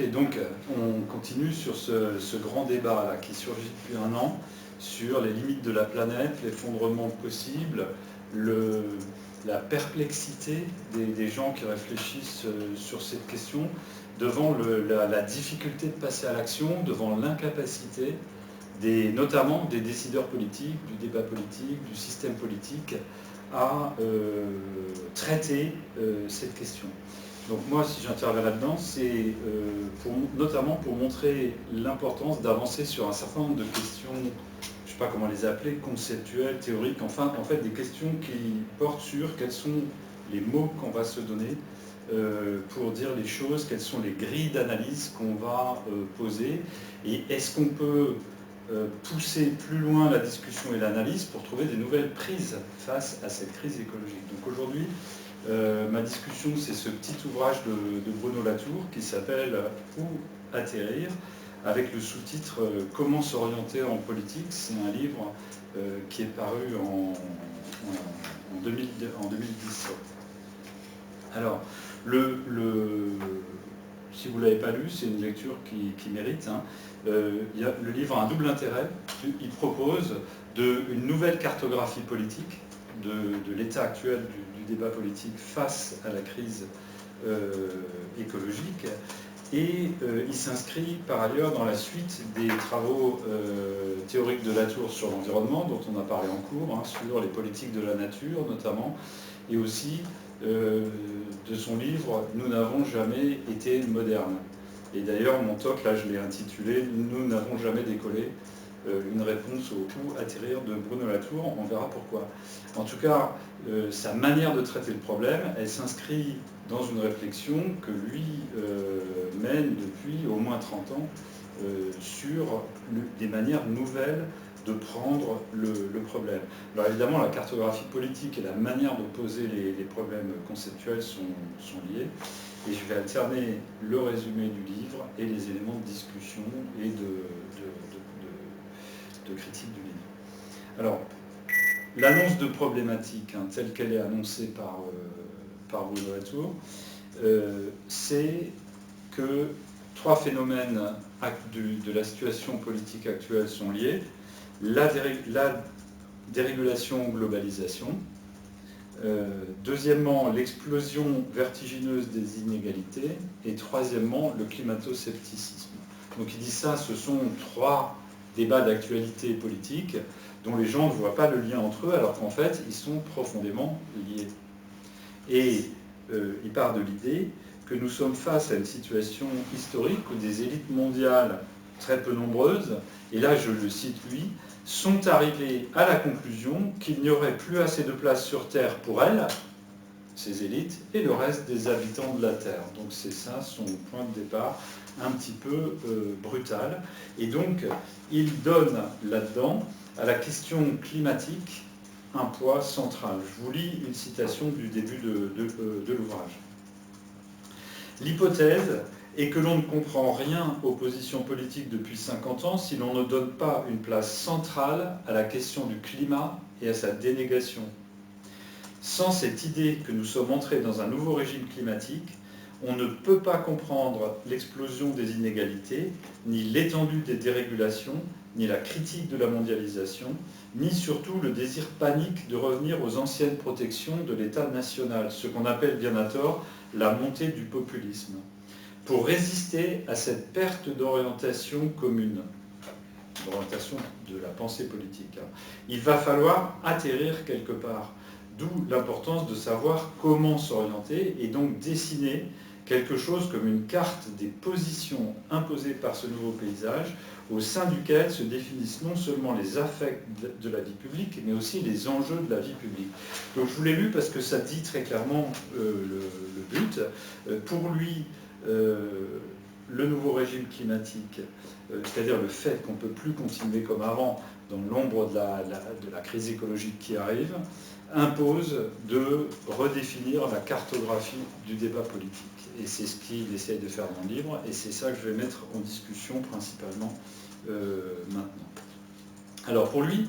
Ok, donc on continue sur ce grand débat là, qui surgit depuis un an sur les limites de la planète, l'effondrement possible, la perplexité des gens qui réfléchissent sur cette question, devant la difficulté de passer à l'action, devant l'incapacité notamment des décideurs politiques, du débat politique, du système politique, à traiter cette question. Donc moi, si j'interviens là-dedans, c'est notamment pour montrer l'importance d'avancer sur un certain nombre de questions, je ne sais pas comment les appeler, conceptuelles, théoriques, enfin, en fait, des questions qui portent sur quels sont les mots qu'on va se donner pour dire les choses, quelles sont les grilles d'analyse qu'on va poser, et est-ce qu'on peut pousser plus loin la discussion et l'analyse pour trouver des nouvelles prises face à cette crise écologique. Donc aujourd'hui, ma discussion, c'est ce petit ouvrage de Bruno Latour qui s'appelle « Où atterrir ?», avec le sous-titre « Comment s'orienter en politique ». C'est un livre qui est paru en 2017. Alors, si vous ne l'avez pas lu, c'est une lecture qui mérite. Hein. Le livre a un double intérêt. Il propose une nouvelle cartographie politique de l'état actuel du débat politique face à la crise écologique. Et il s'inscrit par ailleurs dans la suite des travaux théoriques de Latour sur l'environnement, dont on a parlé en cours, hein, sur les politiques de la nature notamment, et aussi de son livre « Nous n'avons jamais été modernes ». Et d'ailleurs, mon talk, là, je l'ai intitulé « Nous n'avons jamais décollé », une réponse au « Où atterrir » de Bruno Latour, on verra pourquoi. En tout cas, sa manière de traiter le problème, elle s'inscrit dans une réflexion que lui mène depuis au moins 30 ans sur des manières nouvelles de prendre le problème. Alors évidemment, la cartographie politique et la manière de poser les problèmes conceptuels sont liés. Et je vais alterner le résumé du livre et les éléments de discussion et de critique du livre. Alors, l'annonce de problématique, hein, telle qu'elle est annoncée par Bruno Latour, c'est que 3 phénomènes de la situation politique actuelle sont liés. La dérégulation-globalisation. Deuxièmement, l'explosion vertigineuse des inégalités. Et troisièmement, le climato-scepticisme. Donc il dit ça, ce sont 3 débats d'actualité politique dont les gens ne voient pas le lien entre eux, alors qu'en fait, ils sont profondément liés. Et il part de l'idée que nous sommes face à une situation historique où des élites mondiales très peu nombreuses, et là je le cite lui, sont arrivées à la conclusion qu'il n'y aurait plus assez de place sur Terre pour elles, ces élites, et le reste des habitants de la Terre. Donc c'est ça son point de départ, un petit peu brutal. Et donc il donne là-dedans à la question climatique un poids central. Je vous lis une citation du début de l'ouvrage. L'hypothèse est que l'on ne comprend rien aux positions politiques depuis 50 ans si l'on ne donne pas une place centrale à la question du climat et à sa dénégation. Sans cette idée que nous sommes entrés dans un nouveau régime climatique, on ne peut pas comprendre l'explosion des inégalités, ni l'étendue des dérégulations, ni la critique de la mondialisation, ni surtout le désir panique de revenir aux anciennes protections de l'État national, ce qu'on appelle bien à tort la montée du populisme, pour résister à cette perte d'orientation commune, d'orientation de la pensée politique. Il va falloir atterrir quelque part, d'où l'importance de savoir comment s'orienter et donc dessiner quelque chose comme une carte des positions imposées par ce nouveau paysage, au sein duquel se définissent non seulement les affects de la vie publique, mais aussi les enjeux de la vie publique. Donc je vous l'ai lu parce que ça dit très clairement le but. Pour lui, le nouveau régime climatique, c'est-à-dire le fait qu'on ne peut plus continuer comme avant dans l'ombre de la crise écologique qui arrive, impose de redéfinir la cartographie du débat politique. Et c'est ce qu'il essaye de faire dans le livre, et c'est ça que je vais mettre en discussion principalement maintenant. Alors pour lui,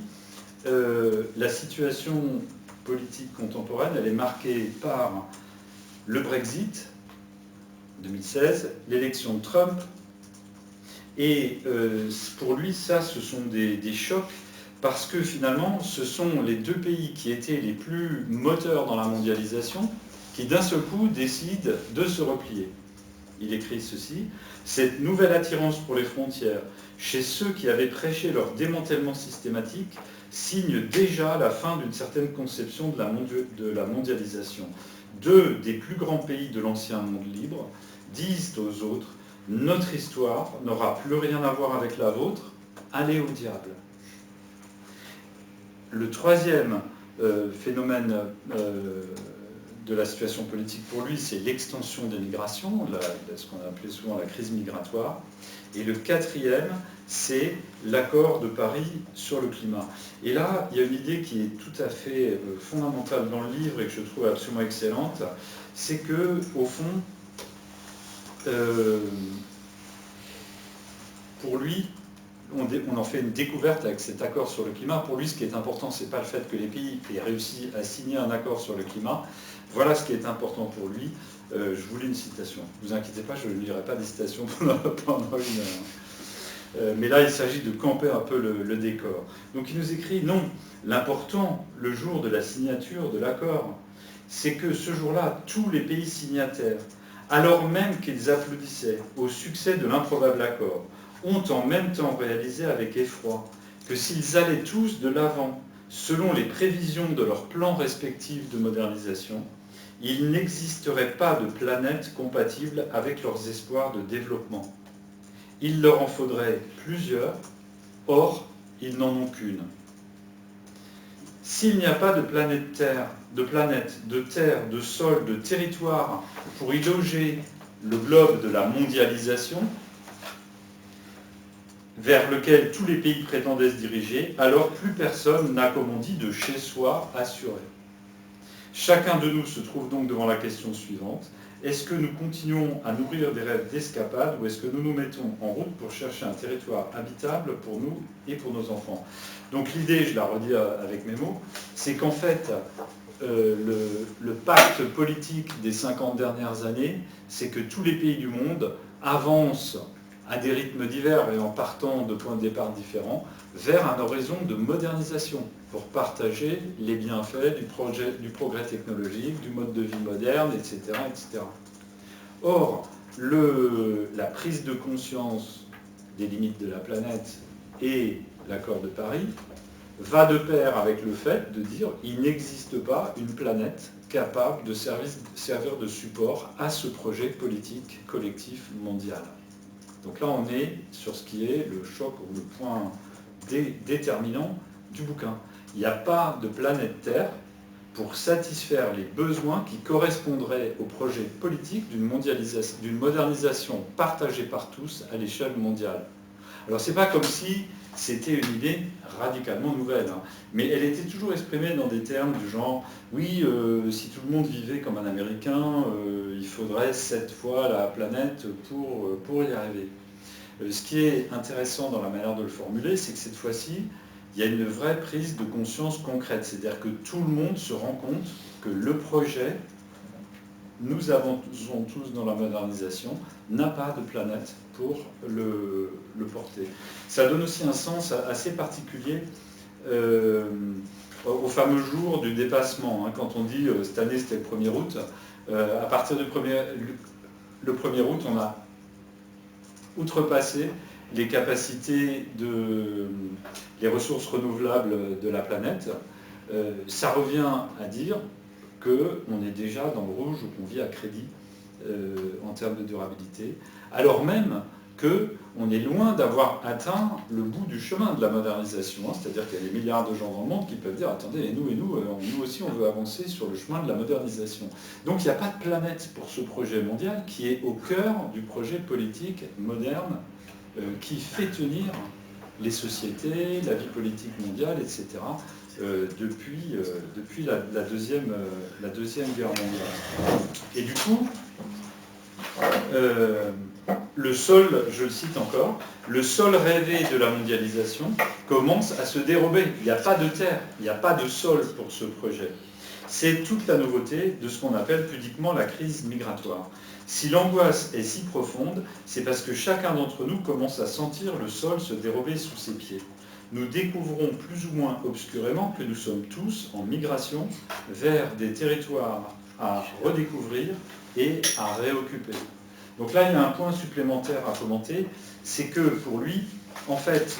la situation politique contemporaine, elle est marquée par le Brexit, 2016, l'élection de Trump. Et pour lui, ça, ce sont des chocs, parce que finalement, ce sont les deux pays qui étaient les plus moteurs dans la mondialisation qui, d'un seul coup, décident de se replier. Il écrit ceci: cette nouvelle attirance pour les frontières chez ceux qui avaient prêché leur démantèlement systématique signe déjà la fin d'une certaine conception de la mondialisation. Deux des plus grands pays de l'ancien monde libre disent aux autres: notre histoire n'aura plus rien à voir avec la vôtre, allez au diable. Le troisième phénomène de la situation politique pour lui, c'est l'extension des migrations, ce qu'on a appelé souvent la crise migratoire. Et le quatrième, c'est l'accord de Paris sur le climat. Et là, il y a une idée qui est tout à fait fondamentale dans le livre et que je trouve absolument excellente, c'est que, au fond, pour lui, on en fait une découverte avec cet accord sur le climat. Pour lui, ce qui est important, ce n'est pas le fait que les pays aient réussi à signer un accord sur le climat. Voilà ce qui est important pour lui. Je vous lis une citation. Ne vous inquiétez pas, je ne lirai pas des citations pendant une heure. Mais là, il s'agit de camper un peu le décor. Donc il nous écrit: non, l'important, le jour de la signature de l'accord, c'est que ce jour-là, tous les pays signataires, alors même qu'ils applaudissaient au succès de l'improbable accord, ont en même temps réalisé avec effroi que s'ils allaient tous de l'avant selon les prévisions de leurs plans respectifs de modernisation, il n'existerait pas de planète compatible avec leurs espoirs de développement. Il leur en faudrait plusieurs, or ils n'en ont qu'une. S'il n'y a pas de planète Terre, de sol, de territoire pour y loger le globe de la mondialisation, vers lequel tous les pays prétendaient se diriger, alors plus personne n'a, comme on dit, de chez soi assuré. Chacun de nous se trouve donc devant la question suivante: est-ce que nous continuons à nourrir des rêves d'escapade ou est-ce que nous nous mettons en route pour chercher un territoire habitable pour nous et pour nos enfants? Donc l'idée, je la redis avec mes mots, c'est qu'en fait, le pacte politique des 50 dernières années, c'est que tous les pays du monde avancent à des rythmes divers et en partant de points de départ différents, vers un horizon de modernisation, pour partager les bienfaits du progrès technologique, du mode de vie moderne, etc. etc. Or, la prise de conscience des limites de la planète et l'accord de Paris va de pair avec le fait de dire qu'il n'existe pas une planète capable de servir de support à ce projet politique collectif mondial. Donc là, on est sur ce qui est le choc ou le point déterminant du bouquin. Il n'y a pas de planète Terre pour satisfaire les besoins qui correspondraient au projet politique d'une modernisation partagée par tous à l'échelle mondiale. Alors, ce n'est pas comme si c'était une idée radicalement nouvelle, hein, mais elle était toujours exprimée dans des termes du genre « oui, si tout le monde vivait comme un Américain, il faudrait 7 fois la planète pour y arriver ». Ce qui est intéressant dans la manière de le formuler, c'est que cette fois-ci, il y a une vraie prise de conscience concrète. C'est-à-dire que tout le monde se rend compte que le projet, nous avançons tous dans la modernisation, n'a pas de planète pour le porter. Ça donne aussi un sens assez particulier au fameux jour du dépassement. Hein, quand on dit cette année c'était le 1er août, à partir du 1er août, on a outrepassé les capacités les ressources renouvelables de la planète. Ça revient à dire qu'on est déjà dans le rouge ou qu'on vit à crédit en termes de durabilité, alors même qu'on est loin d'avoir atteint le bout du chemin de la modernisation. Hein, c'est-à-dire qu'il y a des milliards de gens dans le monde qui peuvent dire « attendez, et nous aussi on veut avancer sur le chemin de la modernisation ». Donc il n'y a pas de planète pour ce projet mondial qui est au cœur du projet politique moderne qui fait tenir les sociétés, la vie politique mondiale, etc., depuis la deuxième guerre mondiale. Et du coup, le sol, je le cite encore, le sol rêvé de la mondialisation commence à se dérober. Il n'y a pas de terre, il n'y a pas de sol pour ce projet. C'est toute la nouveauté de ce qu'on appelle pudiquement la crise migratoire. Si l'angoisse est si profonde, c'est parce que chacun d'entre nous commence à sentir le sol se dérober sous ses pieds. Nous découvrons plus ou moins obscurément que nous sommes tous en migration vers des territoires à redécouvrir et à réoccuper. Donc là, il y a un point supplémentaire à commenter, c'est que pour lui, en fait,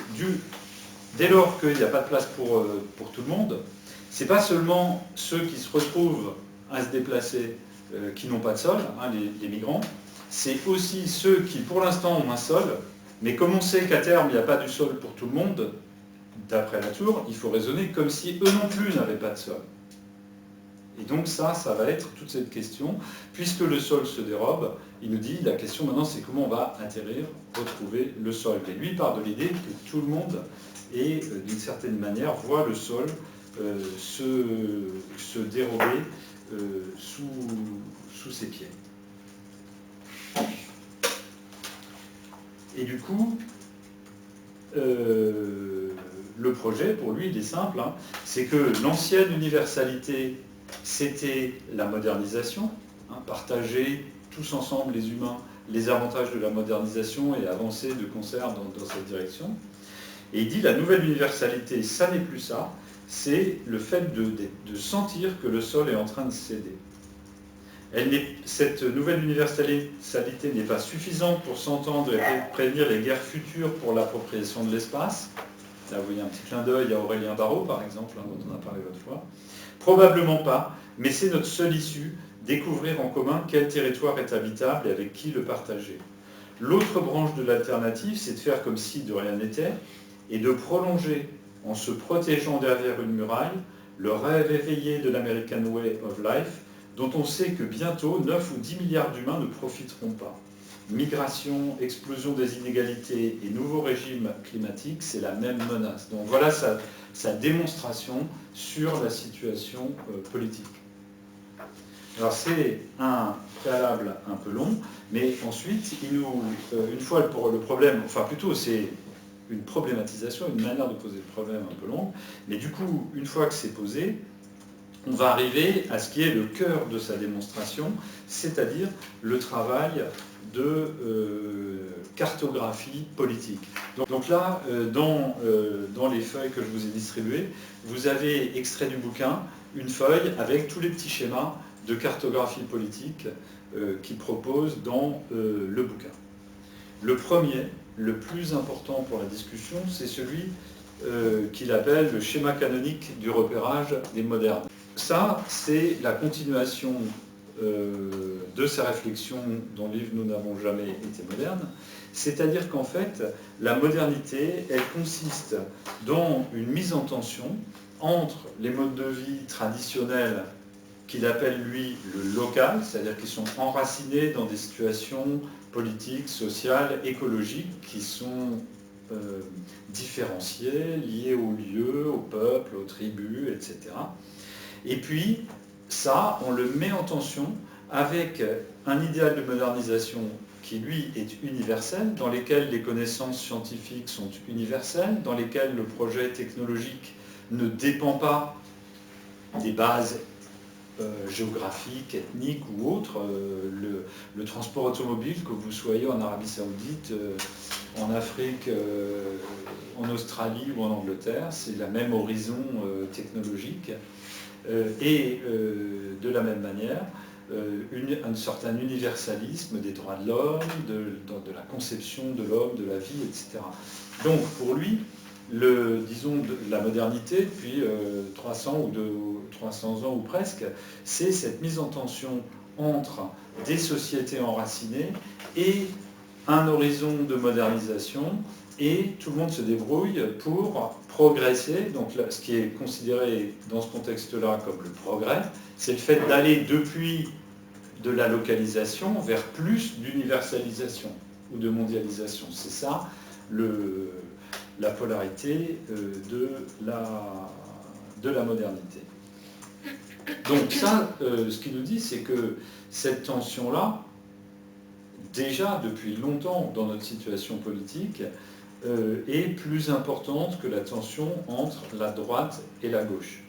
dès lors qu'il n'y a pas de place pour tout le monde, c'est pas seulement ceux qui se retrouvent à se déplacer qui n'ont pas de sol, hein, les migrants, c'est aussi ceux qui pour l'instant ont un sol, mais comme on sait qu'à terme il n'y a pas du sol pour tout le monde, d'après Latour, il faut raisonner comme si eux non plus n'avaient pas de sol. Et donc ça va être toute cette question, puisque le sol se dérobe, il nous dit, la question maintenant c'est comment on va atterrir, retrouver le sol. Et lui part de l'idée que tout le monde, et d'une certaine manière, voit le sol se dérober sous ses pieds. Et du coup, le projet, pour lui, il est simple, hein, c'est que l'ancienne universalité, c'était la modernisation, hein, partager tous ensemble, les humains, les avantages de la modernisation et avancer de concert dans cette direction. Et il dit la nouvelle universalité, ça n'est plus ça, c'est le fait de sentir que le sol est en train de céder. Cette nouvelle universalité n'est pas suffisante pour s'entendre et prévenir les guerres futures pour l'appropriation de l'espace. Là, vous voyez un petit clin d'œil à Aurélien Barraud, par exemple, hein, dont on a parlé l'autre fois. Probablement pas, mais c'est notre seule issue, découvrir en commun quel territoire est habitable et avec qui le partager. L'autre branche de l'alternative, c'est de faire comme si de rien n'était et de prolonger, en se protégeant derrière une muraille, le rêve éveillé de l'American Way of Life, dont on sait que bientôt 9 ou 10 milliards d'humains ne profiteront pas. Migration, explosion des inégalités et nouveau régime climatique, c'est la même menace. Donc voilà sa démonstration sur la situation politique. Alors c'est un préalable un peu long, mais ensuite, une fois le problème, enfin plutôt c'est une problématisation, une manière de poser le problème un peu longue, mais du coup, une fois que c'est posé, on va arriver à ce qui est le cœur de sa démonstration, c'est-à-dire le travail de cartographie politique. Donc là, dans les feuilles que je vous ai distribuées, vous avez extrait du bouquin une feuille avec tous les petits schémas de cartographie politique qu'il propose dans le bouquin. Le premier, le plus important pour la discussion, c'est celui qu'il appelle le schéma canonique du repérage des modernes. Ça, c'est la continuation de sa réflexion dans le livre « Nous n'avons jamais été modernes », c'est-à-dire qu'en fait, la modernité, elle consiste dans une mise en tension entre les modes de vie traditionnels qu'il appelle, lui, le local, c'est-à-dire qui sont enracinés dans des situations politiques, sociales, écologiques, qui sont différenciées, liées aux lieux, au peuple, aux tribus, etc. Et puis, ça, on le met en tension avec un idéal de modernisation qui, lui, est universel, dans lequel les connaissances scientifiques sont universelles, dans lesquelles le projet technologique ne dépend pas des bases géographiques, ethniques ou autres. Le transport automobile, que vous soyez en Arabie Saoudite, en Afrique, en Australie ou en Angleterre, c'est la même horizon technologique. Et de la même manière, un certain universalisme des droits de l'homme, de la conception de l'homme, de la vie, etc. Donc pour lui, disons, la modernité, depuis 300 ans ou presque, c'est cette mise en tension entre des sociétés enracinées et un horizon de modernisation, et tout le monde se débrouille pour progresser. Donc ce qui est considéré dans ce contexte-là comme le progrès, c'est le fait d'aller depuis de la localisation vers plus d'universalisation ou de mondialisation. C'est ça la polarité de la modernité. Donc ça, ce qu'il nous dit, c'est que cette tension-là, déjà depuis longtemps dans notre situation politique, est plus importante que la tension entre la droite et la gauche.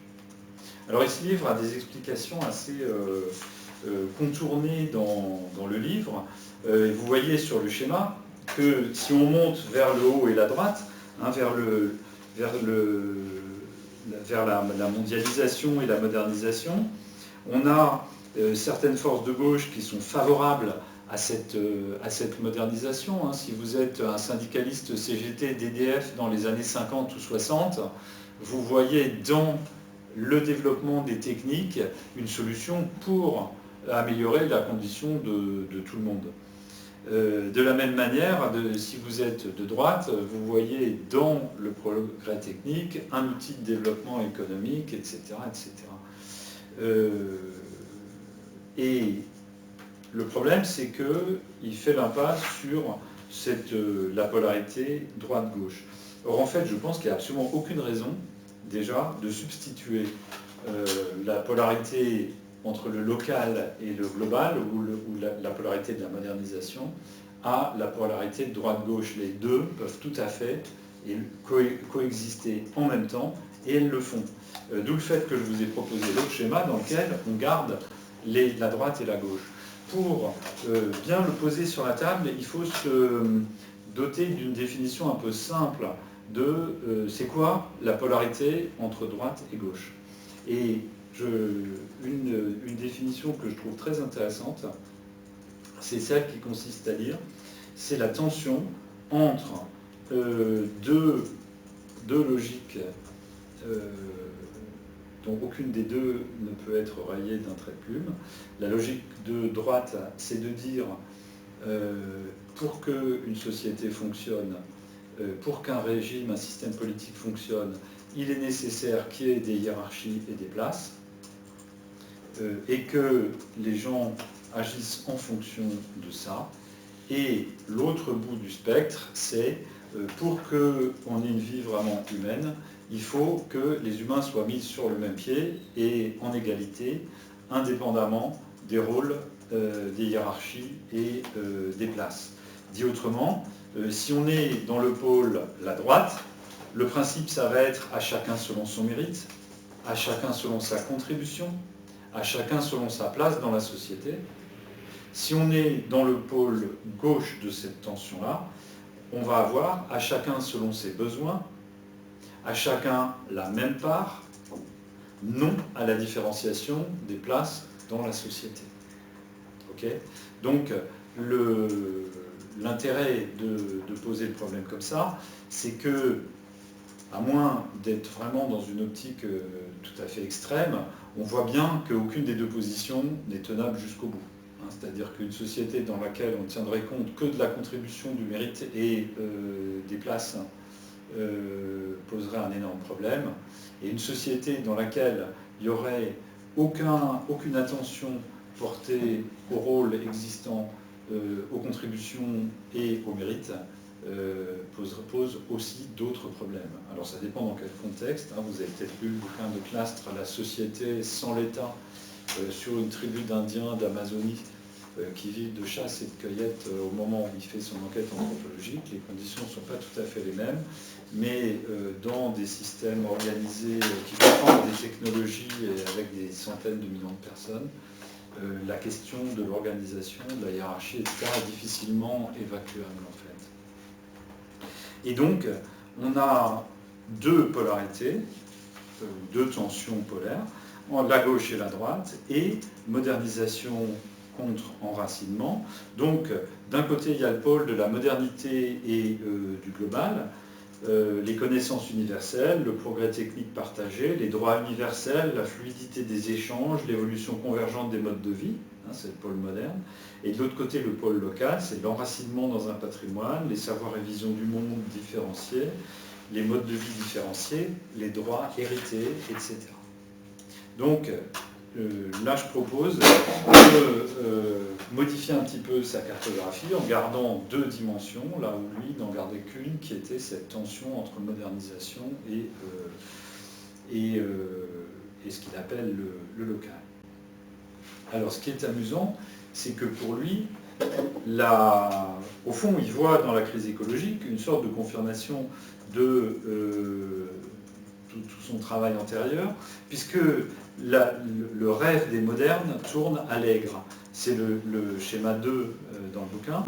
Alors il se livre à des explications assez contourné dans le livre. Vous voyez sur le schéma que si on monte vers le haut et la droite, hein, vers la mondialisation et la modernisation, on a certaines forces de gauche qui sont favorables à cette modernisation. Hein. Si vous êtes un syndicaliste CGT, DDF dans les années 50 ou 60, vous voyez dans le développement des techniques une solution pour améliorer la condition de tout le monde. De la même manière, si vous êtes de droite, vous voyez dans le progrès technique un outil de développement économique, etc. etc. Et le problème, c'est qu'il fait l'impasse sur la polarité droite-gauche. Or, en fait, je pense qu'il n'y a absolument aucune raison, déjà, de substituer la polarité entre le local et le global, ou la polarité de la modernisation, à la polarité de droite-gauche. Les deux peuvent tout à fait coexister en même temps, et elles le font. D'où le fait que je vous ai proposé l'autre schéma dans lequel on garde la droite et la gauche. Pour bien le poser sur la table, il faut se doter d'une définition un peu simple de c'est quoi la polarité entre droite et gauche. Et une définition que je trouve très intéressante, c'est celle qui consiste à dire c'est la tension entre deux logiques dont aucune des deux ne peut être rayée d'un trait de plume. La logique de droite, c'est de dire pour qu'une société fonctionne, pour qu'un régime, un système politique fonctionne, il est nécessaire qu'il y ait des hiérarchies et des places, et que les gens agissent en fonction de ça. Et l'autre bout du spectre, c'est pour qu'on ait une vie vraiment humaine, il faut que les humains soient mis sur le même pied et en égalité, indépendamment des rôles, des hiérarchies et des places. Dit autrement, si on est dans le pôle la droite, le principe, ça va être à chacun selon son mérite, à chacun selon sa contribution, à chacun selon sa place dans la société. Si on est dans le pôle gauche de cette tension-là, on va avoir à chacun selon ses besoins, à chacun la même part, non à la différenciation des places dans la société. Okay ? Donc, l'intérêt de poser le problème comme ça, c'est que, à moins d'être vraiment dans une optique tout à fait extrême, on voit bien qu'aucune des deux positions n'est tenable jusqu'au bout. C'est-à-dire qu'une société dans laquelle on ne tiendrait compte que de la contribution, du mérite et des places poserait un énorme problème. Et une société dans laquelle il n'y aurait aucune attention portée au rôle existant, aux contributions et au mérite, pose aussi d'autres problèmes. Alors ça dépend dans quel contexte. Vous avez peut-être lu le bouquin de Clastres, La société sans l'État, sur une tribu d'Indiens d'Amazonie qui vivent de chasse et de cueillette au moment où il fait son enquête anthropologique. Les conditions ne sont pas tout à fait les mêmes, mais dans des systèmes organisés qui comprennent des technologies et avec des centaines de millions de personnes, la question de l'organisation, de la hiérarchie, etc. est difficilement évacuable en fait. Et donc, on a deux polarités, deux tensions polaires, la gauche et la droite, et modernisation contre enracinement. Donc, d'un côté, il y a le pôle de la modernité et du global, les connaissances universelles, le progrès technique partagé, les droits universels, la fluidité des échanges, l'évolution convergente des modes de vie, c'est le pôle moderne. Et de l'autre côté, le pôle local, c'est l'enracinement dans un patrimoine, les savoirs et visions du monde différenciés, les modes de vie différenciés, les droits hérités, etc. Donc, là, je propose de modifier un petit peu sa cartographie en gardant deux dimensions, là où lui n'en gardait qu'une, qui était cette tension entre modernisation et ce qu'il appelle le local. Alors, ce qui est amusant, c'est que pour lui, au fond, il voit dans la crise écologique une sorte de confirmation de tout son travail antérieur, puisque le rêve des modernes tourne à l'aigre. C'est le schéma 2 dans le bouquin,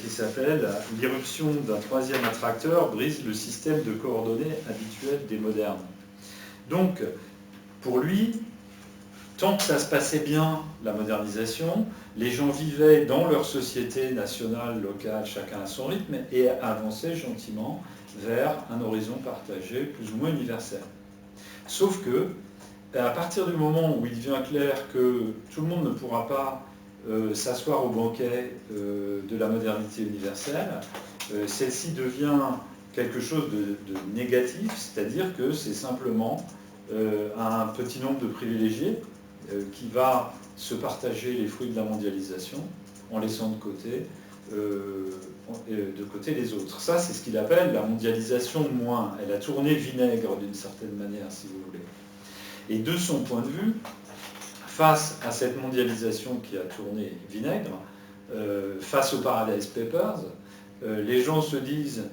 qui s'appelle « L'irruption d'un troisième attracteur brise le système de coordonnées habituel des modernes ». Donc, pour lui, tant que ça se passait bien, la modernisation, les gens vivaient dans leur société nationale, locale, chacun à son rythme, et avançaient gentiment vers un horizon partagé, plus ou moins universel. Sauf que, à partir du moment où il devient clair que tout le monde ne pourra pas s'asseoir au banquet de la modernité universelle, celle-ci devient quelque chose de négatif, c'est-à-dire que c'est simplement un petit nombre de privilégiés qui va se partager les fruits de la mondialisation en laissant de côté les autres. Ça, c'est ce qu'il appelle la mondialisation moins. Elle a tourné vinaigre d'une certaine manière, si vous voulez. Et de son point de vue, face à cette mondialisation qui a tourné vinaigre, face aux Paradise Papers, les gens se disent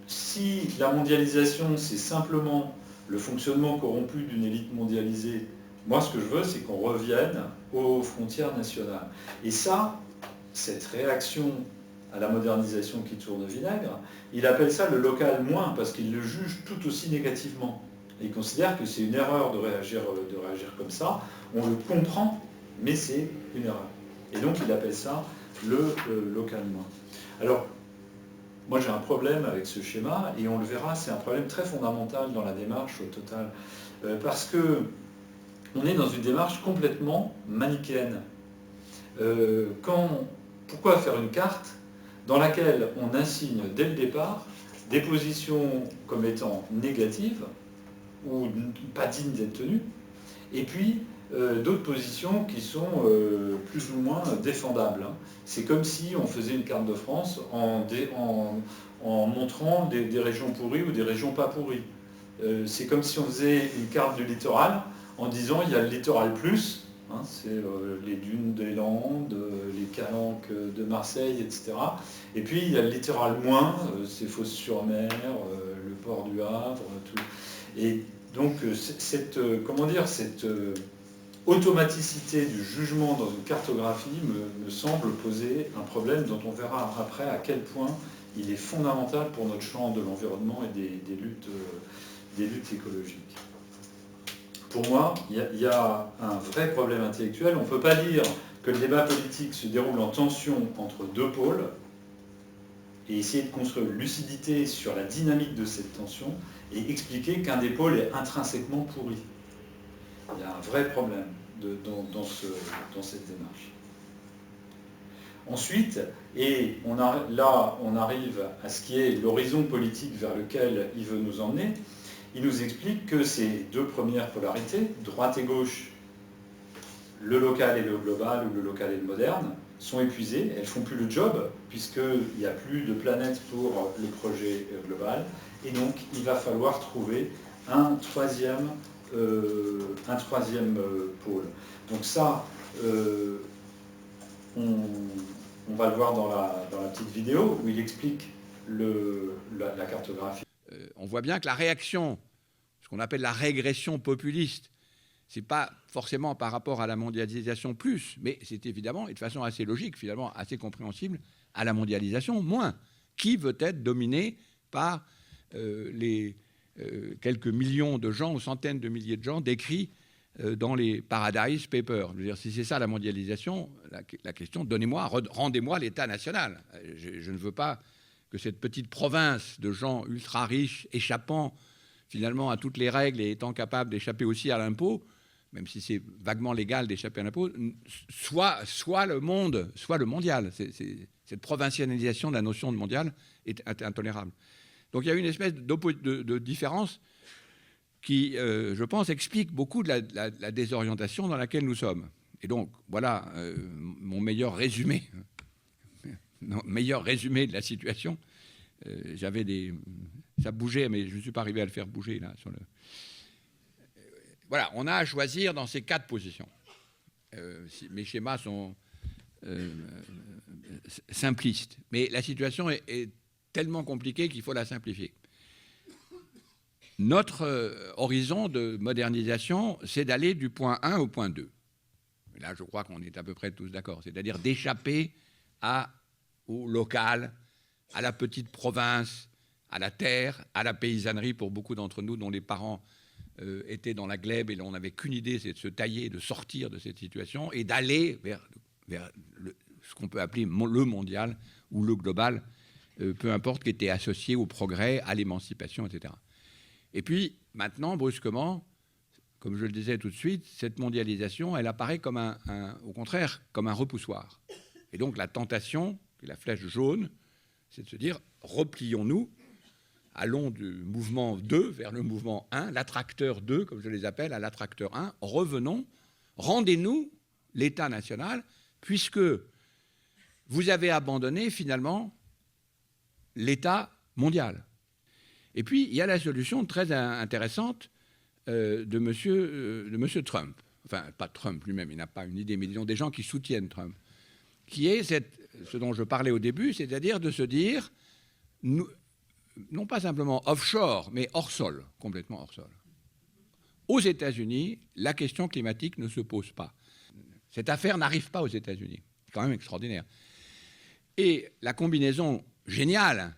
si la mondialisation, c'est simplement le fonctionnement corrompu d'une élite mondialisée, moi, ce que je veux, c'est qu'on revienne aux frontières nationales. Et ça, cette réaction à la modernisation qui tourne au vinaigre, il appelle ça le local moins, parce qu'il le juge tout aussi négativement. Et il considère que c'est une erreur de réagir comme ça. On le comprend, mais c'est une erreur. Et donc, il appelle ça le local moins. Alors, moi, j'ai un problème avec ce schéma, et on le verra, c'est un problème très fondamental dans la démarche au total, parce que on est dans une démarche complètement manichéenne. Pourquoi faire une carte dans laquelle on assigne dès le départ des positions comme étant négatives ou pas dignes d'être tenues, et puis d'autres positions qui sont plus ou moins défendables. C'est comme si on faisait une carte de France en montrant des régions pourries ou des régions pas pourries. C'est comme si on faisait une carte du littoral en disant il y a le littoral plus, c'est les dunes des Landes, les calanques de Marseille, etc. Et puis il y a le littoral moins, c'est Fos-sur-Mer, le port du Havre, tout. Et donc cette automaticité du jugement dans une cartographie me semble poser un problème dont on verra après à quel point il est fondamental pour notre champ de l'environnement et des luttes écologiques. Pour moi, il y a un vrai problème intellectuel. On ne peut pas dire que le débat politique se déroule en tension entre deux pôles et essayer de construire une lucidité sur la dynamique de cette tension et expliquer qu'un des pôles est intrinsèquement pourri. Il y a un vrai problème dans cette démarche. Ensuite, on arrive à ce qui est l'horizon politique vers lequel il veut nous emmener. Il nous explique que ces deux premières polarités, droite et gauche, le local et le global ou le local et le moderne, sont épuisées, elles ne font plus le job, puisqu'il n'y a plus de planète pour le projet global, et donc il va falloir trouver un troisième pôle. Donc ça, on va le voir dans la petite vidéo où il explique la cartographie. On voit bien que la réaction, ce qu'on appelle la régression populiste, ce n'est pas forcément par rapport à la mondialisation plus, mais c'est évidemment, et de façon assez logique, finalement assez compréhensible, à la mondialisation moins, qui veut être dominé par les quelques millions de gens ou centaines de milliers de gens décrits dans les Paradise Papers. Je veux dire, si c'est ça la mondialisation, la question, rendez-moi l'État national. Je ne veux pas que cette petite province de gens ultra riches, échappant finalement à toutes les règles et étant capables d'échapper aussi à l'impôt, même si c'est vaguement légal d'échapper à l'impôt, soit le monde, soit le mondial. Cette provincialisation de la notion de mondial est intolérable. Donc il y a une espèce de différence qui, je pense, explique beaucoup de la désorientation dans laquelle nous sommes. Et donc, voilà mon meilleur résumé. Meilleur résumé de la situation. Ça bougeait, mais je ne suis pas arrivé à le faire bouger là. Voilà, on a à choisir dans ces 4 positions. Mes schémas sont simplistes, mais la situation est tellement compliquée qu'il faut la simplifier. Notre horizon de modernisation, c'est d'aller du point 1 au point 2. Et là, je crois qu'on est à peu près tous d'accord. C'est-à-dire d'échapper au local, à la petite province, à la terre, à la paysannerie pour beaucoup d'entre nous dont les parents étaient dans la glèbe et on n'avait qu'une idée, c'est de se tailler, de sortir de cette situation et d'aller vers ce qu'on peut appeler le mondial ou le global, peu importe, qui était associé au progrès, à l'émancipation, etc. Et puis, maintenant, brusquement, comme je le disais tout de suite, cette mondialisation, elle apparaît comme au contraire, comme un repoussoir. Et donc, la tentation, la flèche jaune, c'est de se dire, replions-nous, allons du mouvement 2 vers le mouvement 1, l'attracteur 2, comme je les appelle, à l'attracteur 1, revenons, rendez-nous l'État national, puisque vous avez abandonné finalement l'État mondial. Et puis, il y a la solution très intéressante de monsieur Trump. Enfin, pas Trump lui-même, il n'a pas une idée, mais disons des gens qui soutiennent Trump, qui est ce dont je parlais au début, c'est-à-dire de se dire, non pas simplement offshore, mais hors sol, complètement hors sol. Aux États-Unis, la question climatique ne se pose pas. Cette affaire n'arrive pas aux États-Unis. C'est quand même extraordinaire. Et la combinaison géniale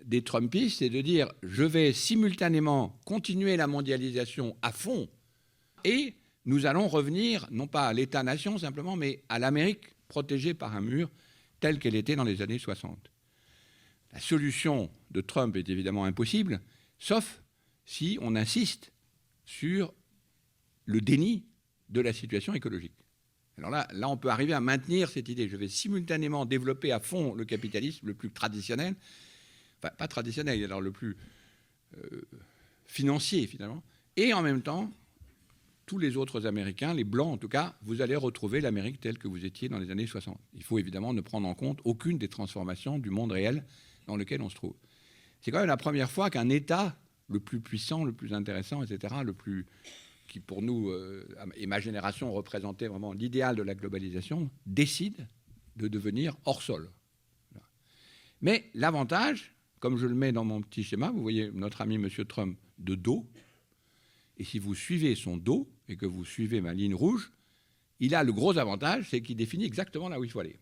des Trumpistes, c'est de dire je vais simultanément continuer la mondialisation à fond et nous allons revenir, non pas à l'État-nation simplement, mais à l'Amérique protégée par un mur telle qu'elle était dans les années 60. La solution de Trump est évidemment impossible, sauf si on insiste sur le déni de la situation écologique. Alors là, on peut arriver à maintenir cette idée. Je vais simultanément développer à fond le capitalisme le plus traditionnel, enfin pas traditionnel, alors le plus financier finalement, et en même temps, tous les autres Américains, les Blancs en tout cas, vous allez retrouver l'Amérique telle que vous étiez dans les années 60. Il faut évidemment ne prendre en compte aucune des transformations du monde réel dans lequel on se trouve. C'est quand même la première fois qu'un État, le plus puissant, le plus intéressant, etc., qui pour nous et ma génération représentait vraiment l'idéal de la globalisation, décide de devenir hors sol. Mais l'avantage, comme je le mets dans mon petit schéma, vous voyez notre ami M. Trump de dos, et si vous suivez son dos et que vous suivez ma ligne rouge, il a le gros avantage, c'est qu'il définit exactement là où il faut aller.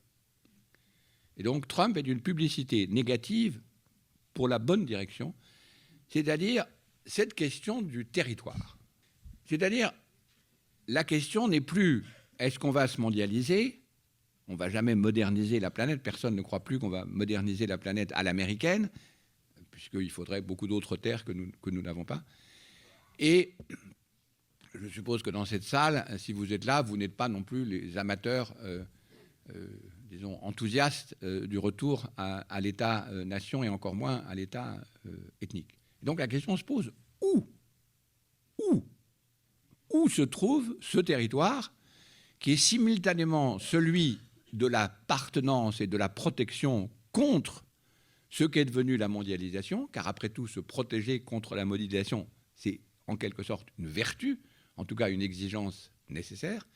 Et donc Trump est d'une publicité négative pour la bonne direction, c'est-à-dire cette question du territoire. C'est-à-dire, la question n'est plus est-ce qu'on va se mondialiser ? On ne va jamais moderniser la planète. Personne ne croit plus qu'on va moderniser la planète à l'américaine, puisqu'il faudrait beaucoup d'autres terres que nous n'avons pas. Et je suppose que dans cette salle, si vous êtes là, vous n'êtes pas non plus les amateurs, disons, enthousiastes du retour à l'État-nation et encore moins à l'État ethnique. Et donc la question se pose, où se trouve ce territoire qui est simultanément celui de l'appartenance et de la protection contre ce qu'est devenu la mondialisation, car après tout, se protéger contre la mondialisation, c'est en quelque sorte une vertu, en tout cas une exigence nécessaire,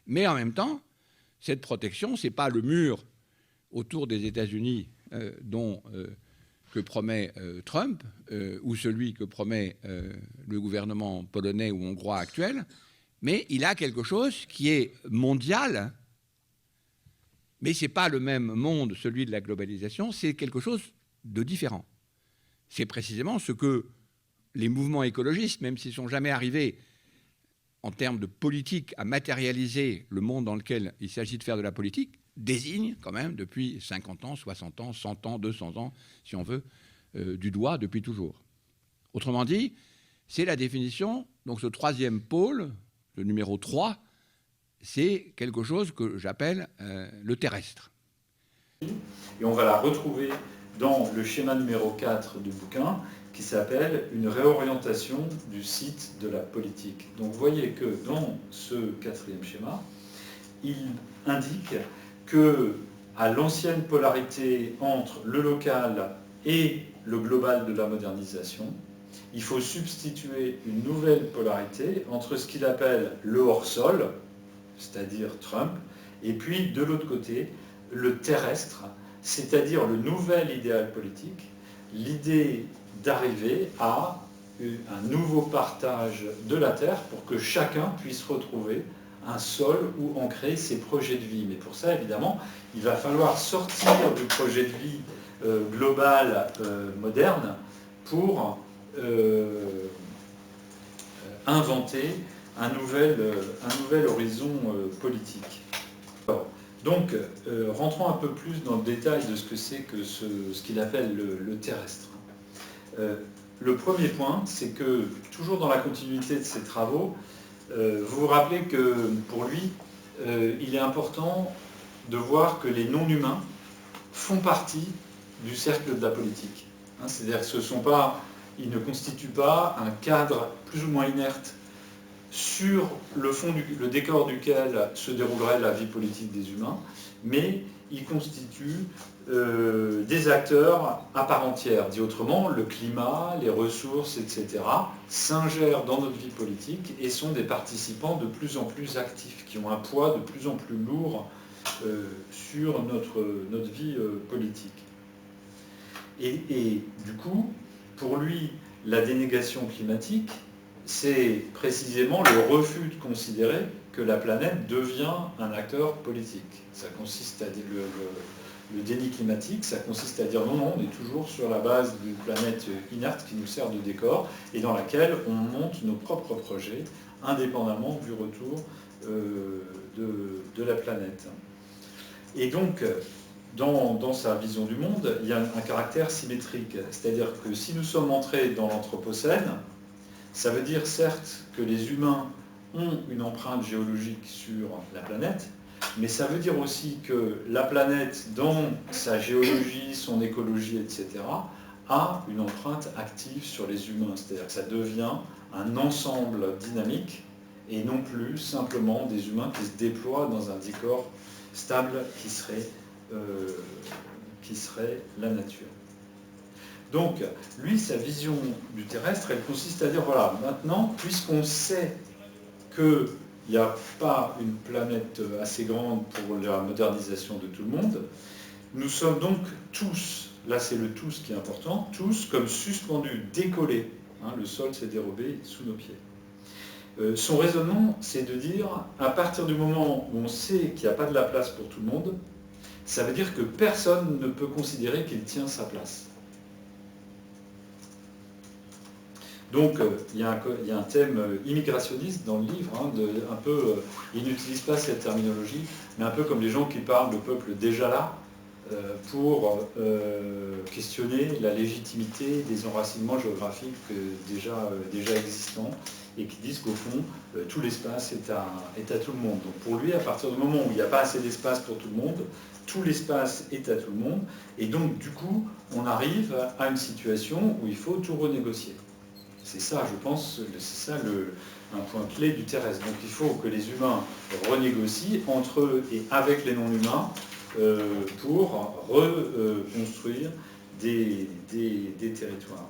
mais en même temps, cette protection, ce n'est pas le mur autour des États-Unis que promet Trump, ou celui que promet le gouvernement polonais ou hongrois actuel, mais il a quelque chose qui est mondial, mais ce n'est pas le même monde, celui de la globalisation, c'est quelque chose de différent. C'est précisément ce que les mouvements écologistes, même s'ils ne sont jamais arrivés en termes de politique à matérialiser le monde dans lequel il s'agit de faire de la politique, désignent quand même depuis 50 ans, 60 ans, 100 ans, 200 ans, si on veut, du doigt depuis toujours. Autrement dit, c'est la définition, donc ce troisième pôle, le numéro 3, c'est quelque chose que j'appelle le terrestre. Et on va la retrouver dans le schéma numéro 4 du bouquin, qui s'appelle « Une réorientation du site de la politique ». Donc vous voyez que dans ce quatrième schéma, il indique qu'à l'ancienne polarité entre le local et le global de la modernisation, il faut substituer une nouvelle polarité entre ce qu'il appelle le hors-sol, c'est-à-dire Trump, et puis de l'autre côté, le terrestre, c'est-à-dire le nouvel idéal politique, l'idée d'arriver à un nouveau partage de la terre pour que chacun puisse retrouver un sol où ancrer ses projets de vie. Mais pour ça, évidemment, il va falloir sortir du projet de vie global moderne pour inventer un nouvel horizon politique. Alors, donc, rentrons un peu plus dans le détail de ce que c'est que ce qu'il appelle le terrestre. Le premier point, c'est que, toujours dans la continuité de ses travaux, vous vous rappelez que pour lui, il est important de voir que les non-humains font partie du cercle de la politique. Hein, c'est-à-dire que ils ne constituent pas un cadre plus ou moins inerte sur le décor duquel se déroulerait la vie politique des humains, mais ils constituent des acteurs à part entière. Dit autrement, le climat, les ressources, etc., s'ingèrent dans notre vie politique et sont des participants de plus en plus actifs, qui ont un poids de plus en plus lourd sur notre vie politique. Et du coup, pour lui, la dénégation climatique, c'est précisément le refus de considérer que la planète devient un acteur politique. Ça consiste à dire le déni climatique, ça consiste à dire non, on est toujours sur la base d'une planète inerte qui nous sert de décor et dans laquelle on monte nos propres projets indépendamment du retour de la planète. Et donc, dans sa vision du monde, il y a un caractère symétrique. C'est-à-dire que si nous sommes entrés dans l'Anthropocène, ça veut dire certes que les humains ont une empreinte géologique sur la planète, mais ça veut dire aussi que la planète, dans sa géologie, son écologie, etc., a une empreinte active sur les humains. C'est-à-dire que ça devient un ensemble dynamique et non plus simplement des humains qui se déploient dans un décor stable qui serait la nature. Donc, lui, sa vision du terrestre, elle consiste à dire, voilà, maintenant, puisqu'on sait qu'il n'y a pas une planète assez grande pour la modernisation de tout le monde, nous sommes donc tous, là c'est le tous qui est important, tous comme suspendus, décollés. Hein, le sol s'est dérobé sous nos pieds. Son raisonnement, c'est de dire, à partir du moment où on sait qu'il n'y a pas de la place pour tout le monde, ça veut dire que personne ne peut considérer qu'il tient sa place. Donc, il y a un thème immigrationniste dans le livre, hein, il n'utilise pas cette terminologie, mais un peu comme les gens qui parlent de peuple déjà là, pour questionner la légitimité des enracinements géographiques déjà existants, et qui disent qu'au fond, tout l'espace est à tout le monde. Donc pour lui, à partir du moment où il n'y a pas assez d'espace pour tout le monde, tout l'espace est à tout le monde, et donc du coup, on arrive à une situation où il faut tout renégocier. C'est ça, je pense, c'est ça un point clé du terrestre. Donc il faut que les humains renégocient entre eux et avec les non-humains pour reconstruire des territoires.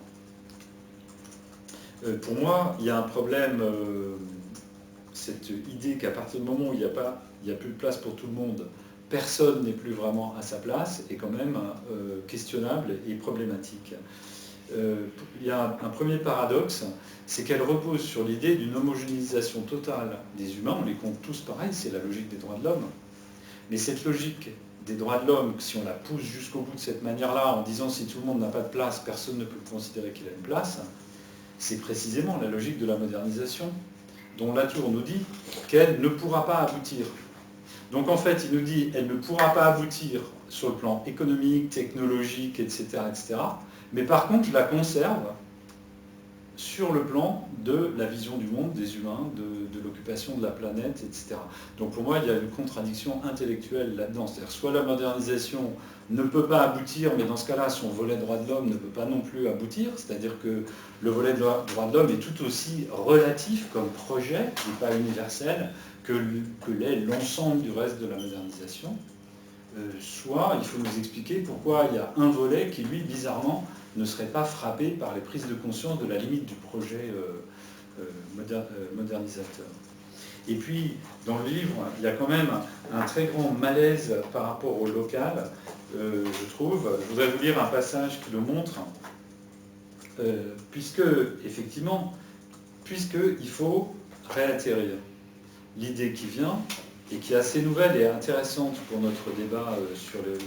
Pour moi, il y a un problème, cette idée qu'à partir du moment où il n'y a plus de place pour tout le monde, personne n'est plus vraiment à sa place, est quand même questionnable et problématique. Il y a un premier paradoxe, c'est qu'elle repose sur l'idée d'une homogénéisation totale des humains, on les compte tous pareil, c'est la logique des droits de l'homme. Mais cette logique des droits de l'homme, si on la pousse jusqu'au bout de cette manière-là, en disant si tout le monde n'a pas de place, personne ne peut considérer qu'il a une place, c'est précisément la logique de la modernisation, dont Latour nous dit qu'elle ne pourra pas aboutir. Donc en fait, il nous dit qu'elle ne pourra pas aboutir sur le plan économique, technologique, etc., etc., mais par contre, la conserve sur le plan de la vision du monde, des humains, de l'occupation de la planète, etc. Donc pour moi, il y a une contradiction intellectuelle là-dedans. C'est-à-dire soit la modernisation ne peut pas aboutir, mais dans ce cas-là, son volet droit de l'homme ne peut pas non plus aboutir. C'est-à-dire que le volet droit de l'homme est tout aussi relatif comme projet, et pas universel, que l'est l'ensemble du reste de la modernisation. Soit il faut nous expliquer pourquoi il y a un volet qui, lui, bizarrement, ne serait pas frappé par les prises de conscience de la limite du projet modernisateur. Et puis, dans le livre, il y a quand même un très grand malaise par rapport au local, je trouve. Je voudrais vous lire un passage qui le montre. puisque, effectivement, puisqu'il faut réatterrir. L'idée qui vient, et qui est assez nouvelle et intéressante pour notre débat sur les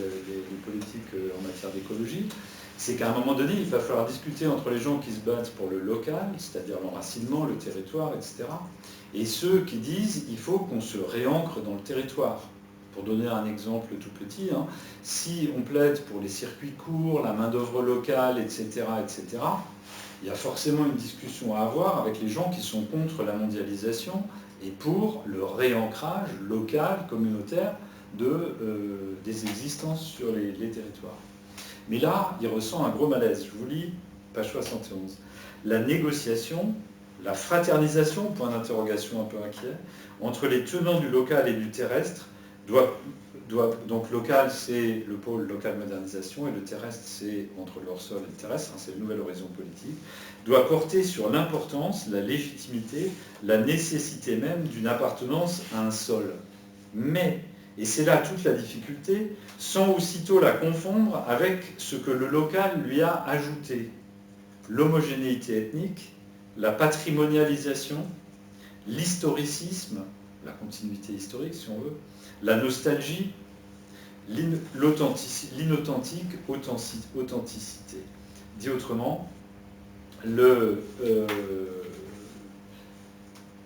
politiques en matière d'écologie, c'est qu'à un moment donné, il va falloir discuter entre les gens qui se battent pour le local, c'est-à-dire l'enracinement, le territoire, etc., et ceux qui disent qu'il faut qu'on se réancre dans le territoire. Pour donner un exemple tout petit, si on plaide pour les circuits courts, la main-d'œuvre locale, etc., etc., il y a forcément une discussion à avoir avec les gens qui sont contre la mondialisation et pour le réancrage local, communautaire, des existences sur les territoires. Mais là, il ressent un gros malaise. Je vous lis, page 71. La négociation, la fraternisation, point d'interrogation un peu inquiet, entre les tenants du local et du terrestre, donc local, c'est le pôle local modernisation, et le terrestre, c'est entre le hors-sol et le terrestre, c'est le nouvel horizon politique, doit porter sur l'importance, la légitimité, la nécessité même d'une appartenance à un sol. Mais, et c'est là toute la difficulté, sans aussitôt la confondre avec ce que le local lui a ajouté. L'homogénéité ethnique, la patrimonialisation, l'historicisme, la continuité historique si on veut, la nostalgie, l'inauthentique authenticité. Dit autrement,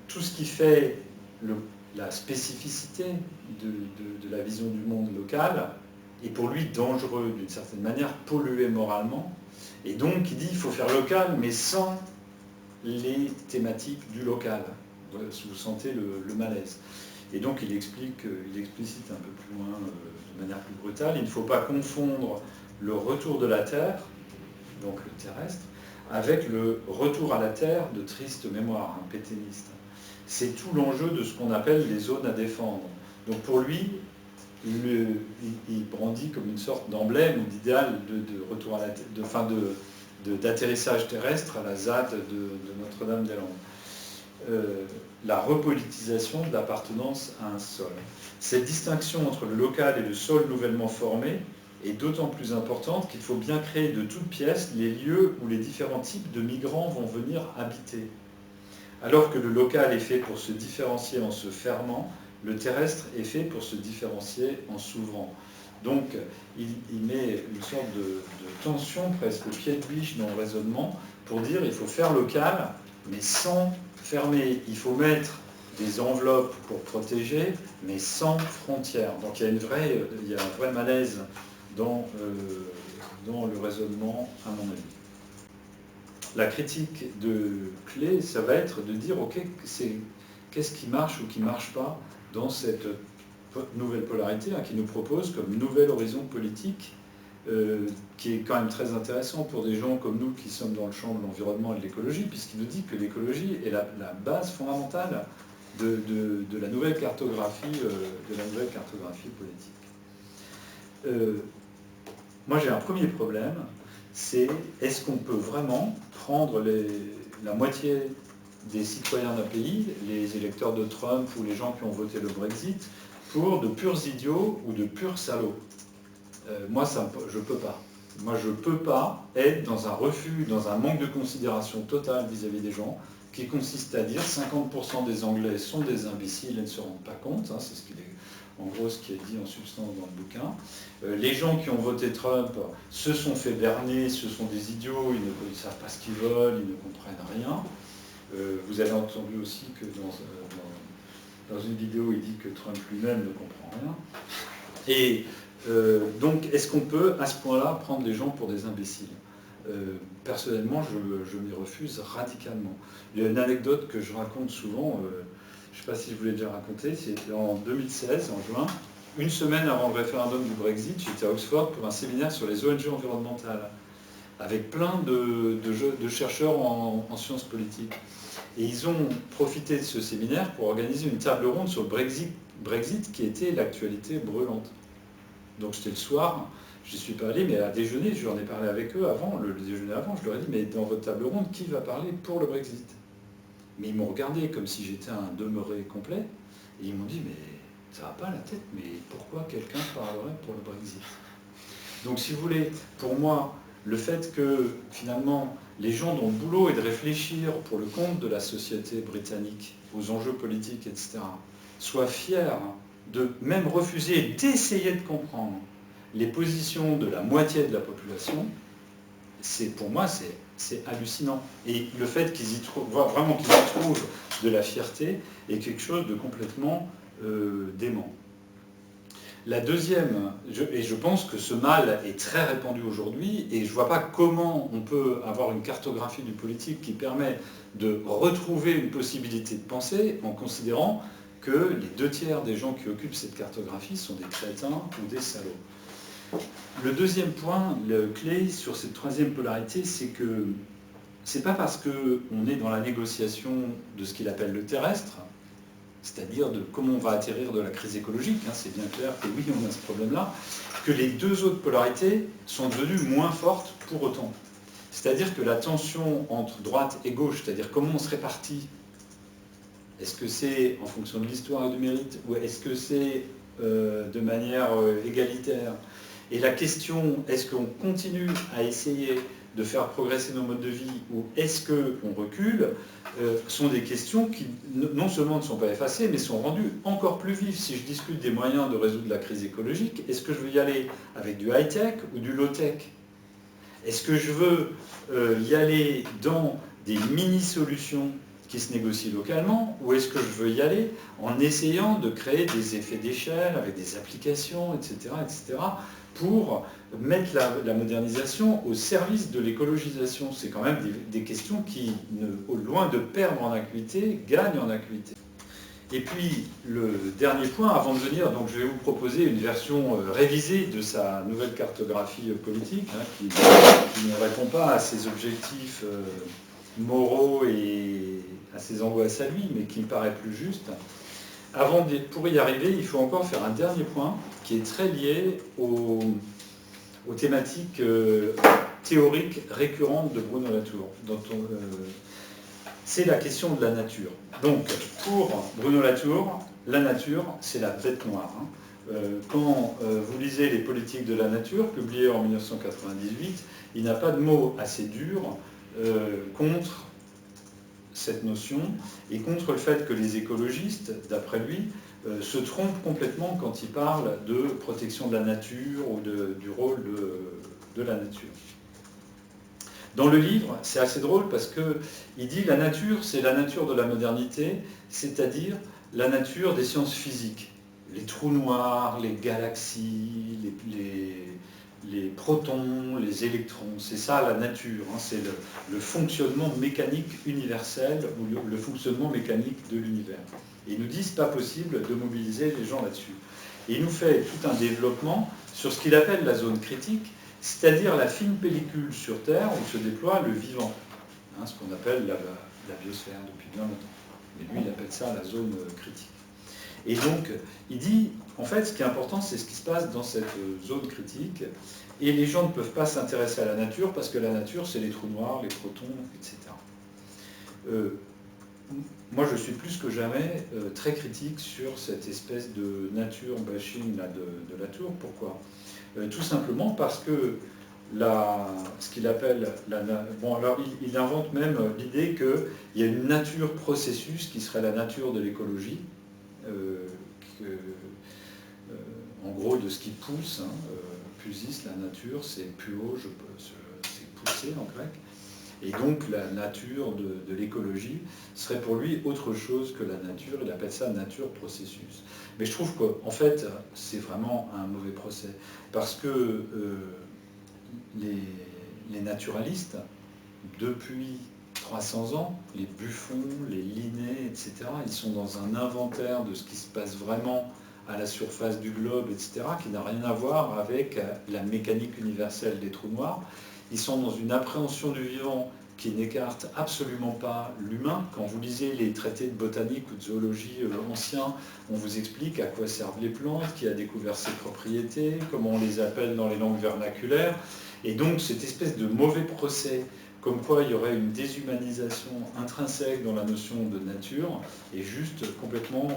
tout ce qui fait la spécificité de la vision du monde local est pour lui dangereux d'une certaine manière, pollué moralement, et donc il dit qu'il faut faire local mais sans les thématiques du local. Vous sentez le malaise. Et donc il explicite un peu plus loin, de manière plus brutale, il ne faut pas confondre le retour de la Terre, donc le terrestre, avec le retour à la Terre de triste mémoire, un pétainiste. C'est tout l'enjeu de ce qu'on appelle les zones à défendre. Donc pour lui, il brandit comme une sorte d'emblème ou d'idéal de retour à la Terre, d'atterrissage terrestre à la ZAD de Notre-Dame-des-Landes. La repolitisation de l'appartenance à un sol. Cette distinction entre le local et le sol nouvellement formé est d'autant plus importante qu'il faut bien créer de toutes pièces les lieux où les différents types de migrants vont venir habiter. Alors que le local est fait pour se différencier en se fermant, le terrestre est fait pour se différencier en s'ouvrant. Donc, il met une sorte de tension, presque pied de biche dans le raisonnement, pour dire qu'il faut faire local, mais sans fermer. Il faut mettre des enveloppes pour protéger, mais sans frontières. Donc, il y a un vrai malaise dans le raisonnement, à mon avis. La critique de clé, ça va être de dire, ok, qu'est-ce qui marche ou qui ne marche pas dans cette nouvelle polarité qui nous propose comme nouvel horizon politique, qui est quand même très intéressant pour des gens comme nous qui sommes dans le champ de l'environnement et de l'écologie, puisqu'il nous dit que l'écologie est la base fondamentale de la nouvelle cartographie, politique. Moi j'ai un premier problème, c'est est-ce qu'on peut vraiment prendre la moitié des citoyens d'un pays, les électeurs de Trump ou les gens qui ont voté le Brexit, pour de purs idiots ou de purs salauds. Moi, je ne peux pas. Moi, je ne peux pas être dans un refus, dans un manque de considération totale vis-à-vis des gens, qui consiste à dire 50% des Anglais sont des imbéciles et ne se rendent pas compte. C'est en gros ce qui est dit en substance dans le bouquin. Les gens qui ont voté Trump se sont fait berner, ce sont des idiots, ils ne savent pas ce qu'ils veulent, ils ne comprennent rien. Vous avez entendu aussi que dans une vidéo, il dit que Trump lui-même ne comprend rien. Et donc, est-ce qu'on peut, à ce point-là, prendre les gens pour des imbéciles ? Personnellement, je m'y refuse radicalement. Il y a une anecdote que je raconte souvent, je ne sais pas si je vous l'ai déjà raconté, c'était en 2016, en juin, une semaine avant le référendum du Brexit, j'étais à Oxford pour un séminaire sur les ONG environnementales, avec plein de chercheurs en sciences politiques. Et ils ont profité de ce séminaire pour organiser une table ronde sur le Brexit qui était l'actualité brûlante. Donc c'était le soir, je n'y suis pas allé, mais à déjeuner, j'en ai parlé avec eux avant, le déjeuner avant, je leur ai dit, mais dans votre table ronde, qui va parler pour le Brexit ? Mais ils m'ont regardé comme si j'étais un demeuré complet, et ils m'ont dit, mais ça va pas la tête, mais pourquoi quelqu'un parlerait pour le Brexit ? Donc si vous voulez, pour moi, le fait que finalement les gens dont le boulot est de réfléchir pour le compte de la société britannique aux enjeux politiques, etc., soient fiers de même refuser d'essayer de comprendre les positions de la moitié de la population, pour moi c'est hallucinant. Et le fait qu'ils y trouvent, vraiment qu'ils y trouvent de la fierté est quelque chose de complètement dément. La deuxième, et je pense que ce mal est très répandu aujourd'hui, et je ne vois pas comment on peut avoir une cartographie du politique qui permet de retrouver une possibilité de penser en considérant que les 2/3 des gens qui occupent cette cartographie sont des crétins ou des salauds. Le deuxième point, le clé sur cette troisième polarité, c'est que c'est pas parce qu'on est dans la négociation de ce qu'il appelle le terrestre, c'est-à-dire de comment on va atterrir de la crise écologique, hein, c'est bien clair que oui, on a ce problème-là, que les deux autres polarités sont devenues moins fortes pour autant. C'est-à-dire que la tension entre droite et gauche, c'est-à-dire comment on se répartit, est-ce que c'est en fonction de l'histoire et du mérite, ou est-ce que c'est de manière égalitaire? Et la question, est-ce qu'on continue à essayer de faire progresser nos modes de vie ou est-ce qu'on recule, sont des questions qui non seulement ne sont pas effacées, mais sont rendues encore plus vives. Si je discute des moyens de résoudre la crise écologique, est-ce que je veux y aller avec du high-tech ou du low-tech? Est-ce que je veux y aller dans des mini-solutions qui se négocient localement, ou est-ce que je veux y aller en essayant de créer des effets d'échelle avec des applications, etc., pour mettre la modernisation au service de l'écologisation? C'est quand même des questions qui, loin de perdre en acuité, gagnent en acuité. Et puis, le dernier point, avant de venir, donc je vais vous proposer une version révisée de sa nouvelle cartographie politique, hein, qui ne répond pas à ses objectifs moraux et à ses angoisses à lui, mais qui me paraît plus juste. Pour y arriver, il faut encore faire un dernier point qui est très lié aux thématiques théoriques récurrentes de Bruno Latour. C'est la question de la nature. Donc, pour Bruno Latour, la nature, c'est la bête noire. Quand vous lisez Les politiques de la nature, publié en 1998, il n'a pas de mots assez durs contre cette notion et contre le fait que les écologistes, d'après lui, se trompent complètement quand ils parlent de protection de la nature ou du rôle de la nature. Dans le livre, c'est assez drôle parce qu'il dit la nature, c'est la nature de la modernité, c'est-à-dire la nature des sciences physiques. Les trous noirs, les galaxies, les protons, les électrons, c'est ça la nature, hein, c'est le fonctionnement mécanique universel ou le fonctionnement mécanique de l'univers. Et il nous dit c'est pas possible de mobiliser les gens là-dessus. Et il nous fait tout un développement sur ce qu'il appelle la zone critique, c'est-à-dire la fine pellicule sur Terre où se déploie le vivant, hein, ce qu'on appelle la biosphère depuis bien longtemps. Et lui, il appelle ça la zone critique. Et donc, il dit, en fait, ce qui est important, c'est ce qui se passe dans cette zone critique. Et les gens ne peuvent pas s'intéresser à la nature parce que la nature, c'est les trous noirs, les protons, etc. Moi, je suis plus que jamais très critique sur cette espèce de nature bashing là, de Latour. Pourquoi? Tout simplement parce que ce qu'il appelle bon, alors il invente même l'idée qu'il y a une nature processus qui serait la nature de l'écologie, en gros de ce qui pousse, hein, pusis, la nature, c'est puo, c'est pousser en grec. Et donc la nature de l'écologie serait pour lui autre chose que la nature, il appelle ça nature processus. Mais je trouve qu'en fait, c'est vraiment un mauvais procès, parce que les naturalistes, depuis 300 ans, les Buffon, les Linné, etc., ils sont dans un inventaire de ce qui se passe vraiment à la surface du globe, etc., qui n'a rien à voir avec la mécanique universelle des trous noirs. Ils sont dans une appréhension du vivant qui n'écarte absolument pas l'humain. Quand vous lisez les traités de botanique ou de zoologie anciens, on vous explique à quoi servent les plantes, qui a découvert ses propriétés, comment on les appelle dans les langues vernaculaires. Et donc cette espèce de mauvais procès, comme quoi il y aurait une déshumanisation intrinsèque dans la notion de nature, est juste complètement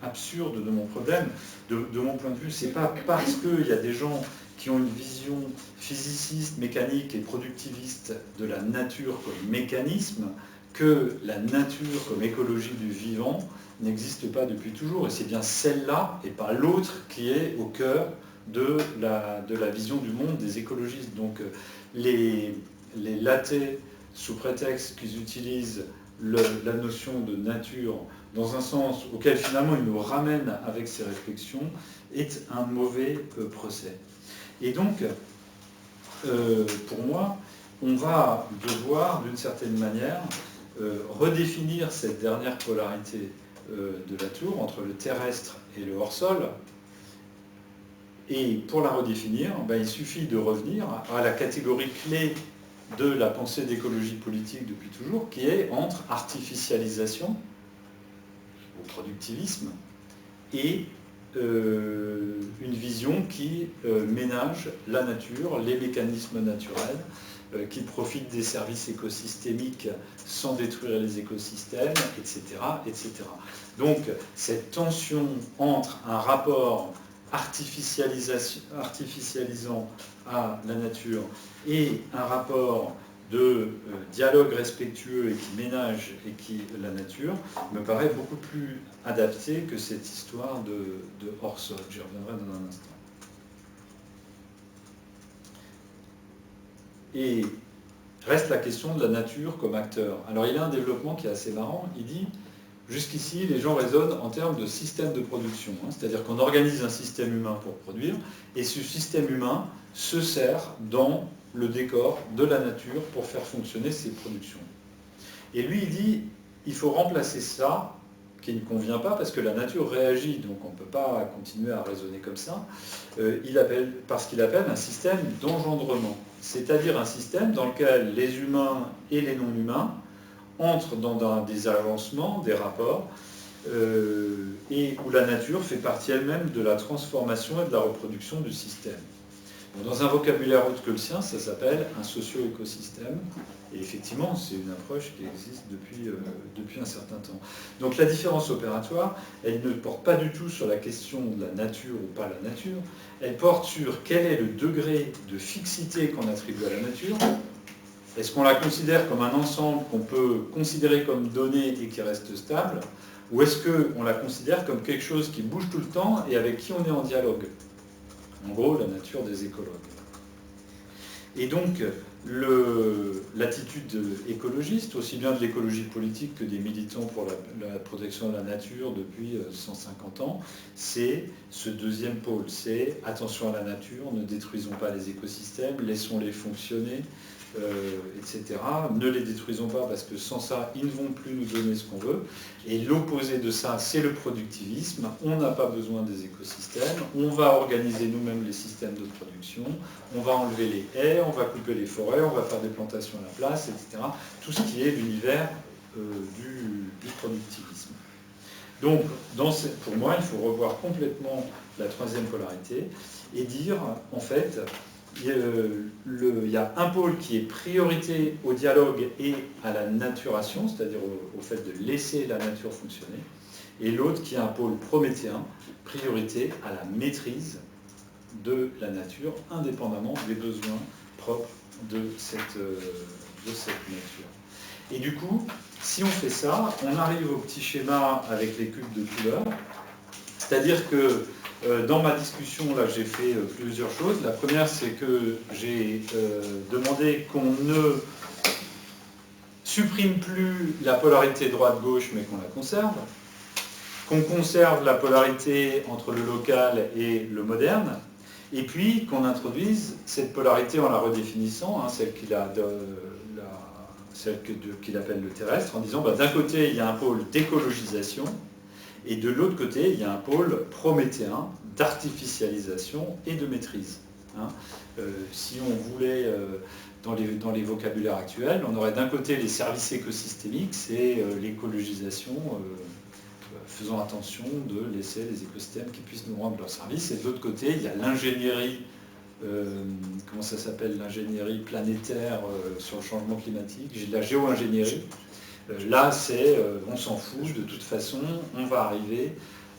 absurde de mon problème. De mon point de vue, c'est pas parce qu'il y a des gens qui ont une vision physiciste, mécanique et productiviste de la nature comme mécanisme, que la nature comme écologie du vivant n'existe pas depuis toujours. Et c'est bien celle-là, et pas l'autre, qui est au cœur de la vision du monde des écologistes. Donc les latés, sous prétexte qu'ils utilisent la notion de nature dans un sens auquel finalement ils nous ramènent avec ces réflexions, est un mauvais procès. Et donc, pour moi, on va devoir, d'une certaine manière, redéfinir cette dernière polarité de la tour entre le terrestre et le hors-sol. Et pour la redéfinir, il suffit de revenir à la catégorie clé de la pensée d'écologie politique depuis toujours, qui est entre artificialisation, ou productivisme, et une vision qui ménage la nature, les mécanismes naturels, qui profitent des services écosystémiques sans détruire les écosystèmes, etc., etc. Donc cette tension entre un rapport artificialisant à la nature et un rapport de dialogue respectueux et qui ménage et qui la nature me paraît beaucoup plus adapté que cette histoire de hors-sol. J'y reviendrai dans un instant. Et reste la question de la nature comme acteur. Alors il y a un développement qui est assez marrant. Il dit, jusqu'ici, les gens raisonnent en termes de système de production. C'est-à-dire qu'on organise un système humain pour produire, et ce système humain se sert dans le décor de la nature pour faire fonctionner ses productions. Et lui, il dit, il faut remplacer ça, qui ne convient pas, parce que la nature réagit, donc on ne peut pas continuer à raisonner comme ça, parce qu'il appelle un système d'engendrement, c'est-à-dire un système dans lequel les humains et les non-humains entrent dans des agencements, des rapports, et où la nature fait partie elle-même de la transformation et de la reproduction du système. Dans un vocabulaire autre que le sien, ça s'appelle un socio-écosystème. Et effectivement, c'est une approche qui existe depuis un certain temps. Donc la différence opératoire, elle ne porte pas du tout sur la question de la nature ou pas la nature, elle porte sur quel est le degré de fixité qu'on attribue à la nature. Est-ce qu'on la considère comme un ensemble qu'on peut considérer comme donné et qui reste stable, ou est-ce qu'on la considère comme quelque chose qui bouge tout le temps et avec qui on est en dialogue? En gros, la nature des écologues. Et donc, l'attitude écologiste, aussi bien de l'écologie politique que des militants pour la protection de la nature depuis 150 ans, c'est ce deuxième pôle, c'est attention à la nature, ne détruisons pas les écosystèmes, laissons-les fonctionner, etc. Ne les détruisons pas parce que sans ça, ils ne vont plus nous donner ce qu'on veut. Et l'opposé de ça, c'est le productivisme. On n'a pas besoin des écosystèmes. On va organiser nous-mêmes les systèmes de production. On va enlever les haies, on va couper les forêts, on va faire des plantations à la place, etc. Tout ce qui est l'univers du productivisme. Donc, pour moi, il faut revoir complètement la troisième polarité et dire, en fait, il y a un pôle qui est priorité au dialogue et à la naturation, c'est-à-dire au fait de laisser la nature fonctionner, et l'autre qui est un pôle prométhéen, priorité à la maîtrise de la nature, indépendamment des besoins propres de cette nature. Et du coup, si on fait ça, on arrive au petit schéma avec les cubes de couleurs, c'est-à-dire que dans ma discussion, là, j'ai fait plusieurs choses. La première, c'est que j'ai demandé qu'on ne supprime plus la polarité droite-gauche, mais qu'on la conserve. Qu'on conserve la polarité entre le local et le moderne. Et puis qu'on introduise cette polarité en la redéfinissant, celle qu'il appelle le terrestre, en disant d'un côté, il y a un pôle d'écologisation, et de l'autre côté, il y a un pôle prométhéen d'artificialisation et de maîtrise. Si on voulait, dans les vocabulaires actuels, on aurait d'un côté les services écosystémiques, c'est l'écologisation, faisant attention de laisser les écosystèmes qui puissent nous rendre leurs services. Et de l'autre côté, il y a l'ingénierie, comment ça s'appelle, l'ingénierie planétaire sur le changement climatique, j'ai de la géo-ingénierie. Là, on s'en fout, de toute façon, on va arriver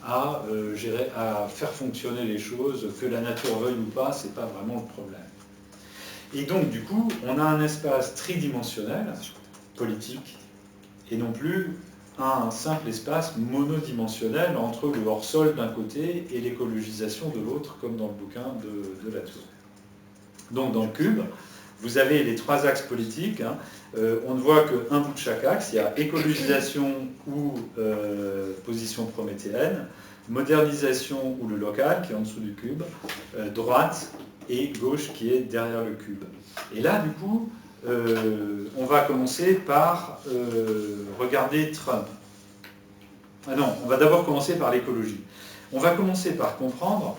à faire fonctionner les choses, que la nature veuille ou pas, c'est pas vraiment le problème. Et donc, du coup, on a un espace tridimensionnel, politique, et non plus un simple espace monodimensionnel entre le hors-sol d'un côté et l'écologisation de l'autre, comme dans le bouquin de Latour. Donc, dans le cube, vous avez les trois axes politiques. On ne voit qu'un bout de chaque axe. Il y a écologisation ou position prométhéenne, modernisation ou le local, qui est en dessous du cube, droite et gauche, qui est derrière le cube. Et là, du coup, on va commencer par regarder Trump. Ah non, on va d'abord commencer par l'écologie. On va commencer par comprendre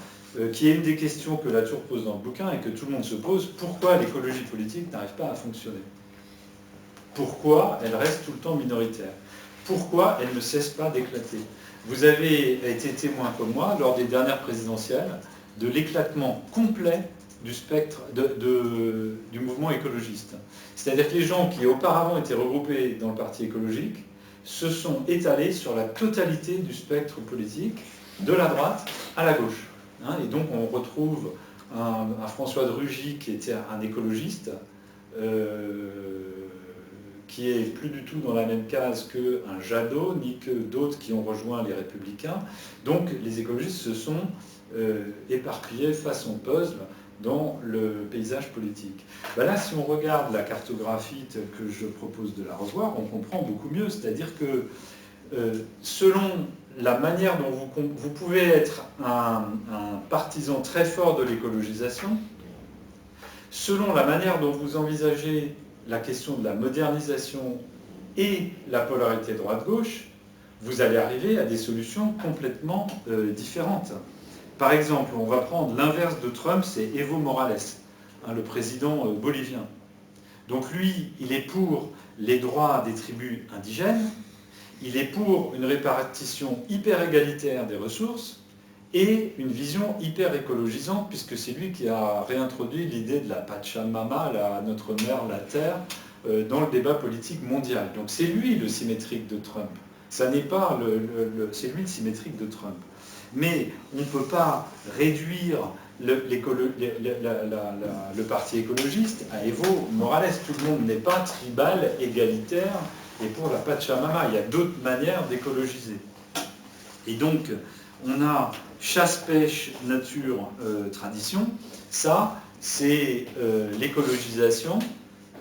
qui est une des questions que Latour pose dans le bouquin et que tout le monde se pose, pourquoi l'écologie politique n'arrive pas à fonctionner? Pourquoi elle reste tout le temps minoritaire? Pourquoi elle ne cesse pas d'éclater? Vous avez été témoin comme moi, lors des dernières présidentielles, de l'éclatement complet du spectre du mouvement écologiste. C'est-à-dire que les gens qui auparavant étaient regroupés dans le parti écologique se sont étalés sur la totalité du spectre politique, de la droite à la gauche. Et donc on retrouve un François de Rugy qui était un écologiste, qui est plus du tout dans la même case qu'un Jadot, ni que d'autres qui ont rejoint les Républicains. Donc les écologistes se sont éparpillés façon puzzle dans le paysage politique. Là, si on regarde la cartographie que je propose de la revoir, on comprend beaucoup mieux. C'est-à-dire que selon la manière dont vous pouvez être un partisan très fort de l'écologisation, selon la manière dont vous envisagez la question de la modernisation et la polarité droite-gauche, vous allez arriver à des solutions complètement différentes. Par exemple, on va prendre l'inverse de Trump, c'est Evo Morales, le président bolivien. Donc lui, il est pour les droits des tribus indigènes, il est pour une répartition hyper égalitaire des ressources et une vision hyper écologisante, puisque c'est lui qui a réintroduit l'idée de la Pachamama, notre mère, la Terre, dans le débat politique mondial. Donc c'est lui le symétrique de Trump. Ça n'est pas c'est lui le symétrique de Trump. Mais on ne peut pas réduire le parti écologiste à Evo Morales. Tout le monde n'est pas tribal, égalitaire, et pour la Pachamama, il y a d'autres manières d'écologiser. Et donc, on a chasse, pêche, nature, tradition. Ça, c'est l'écologisation,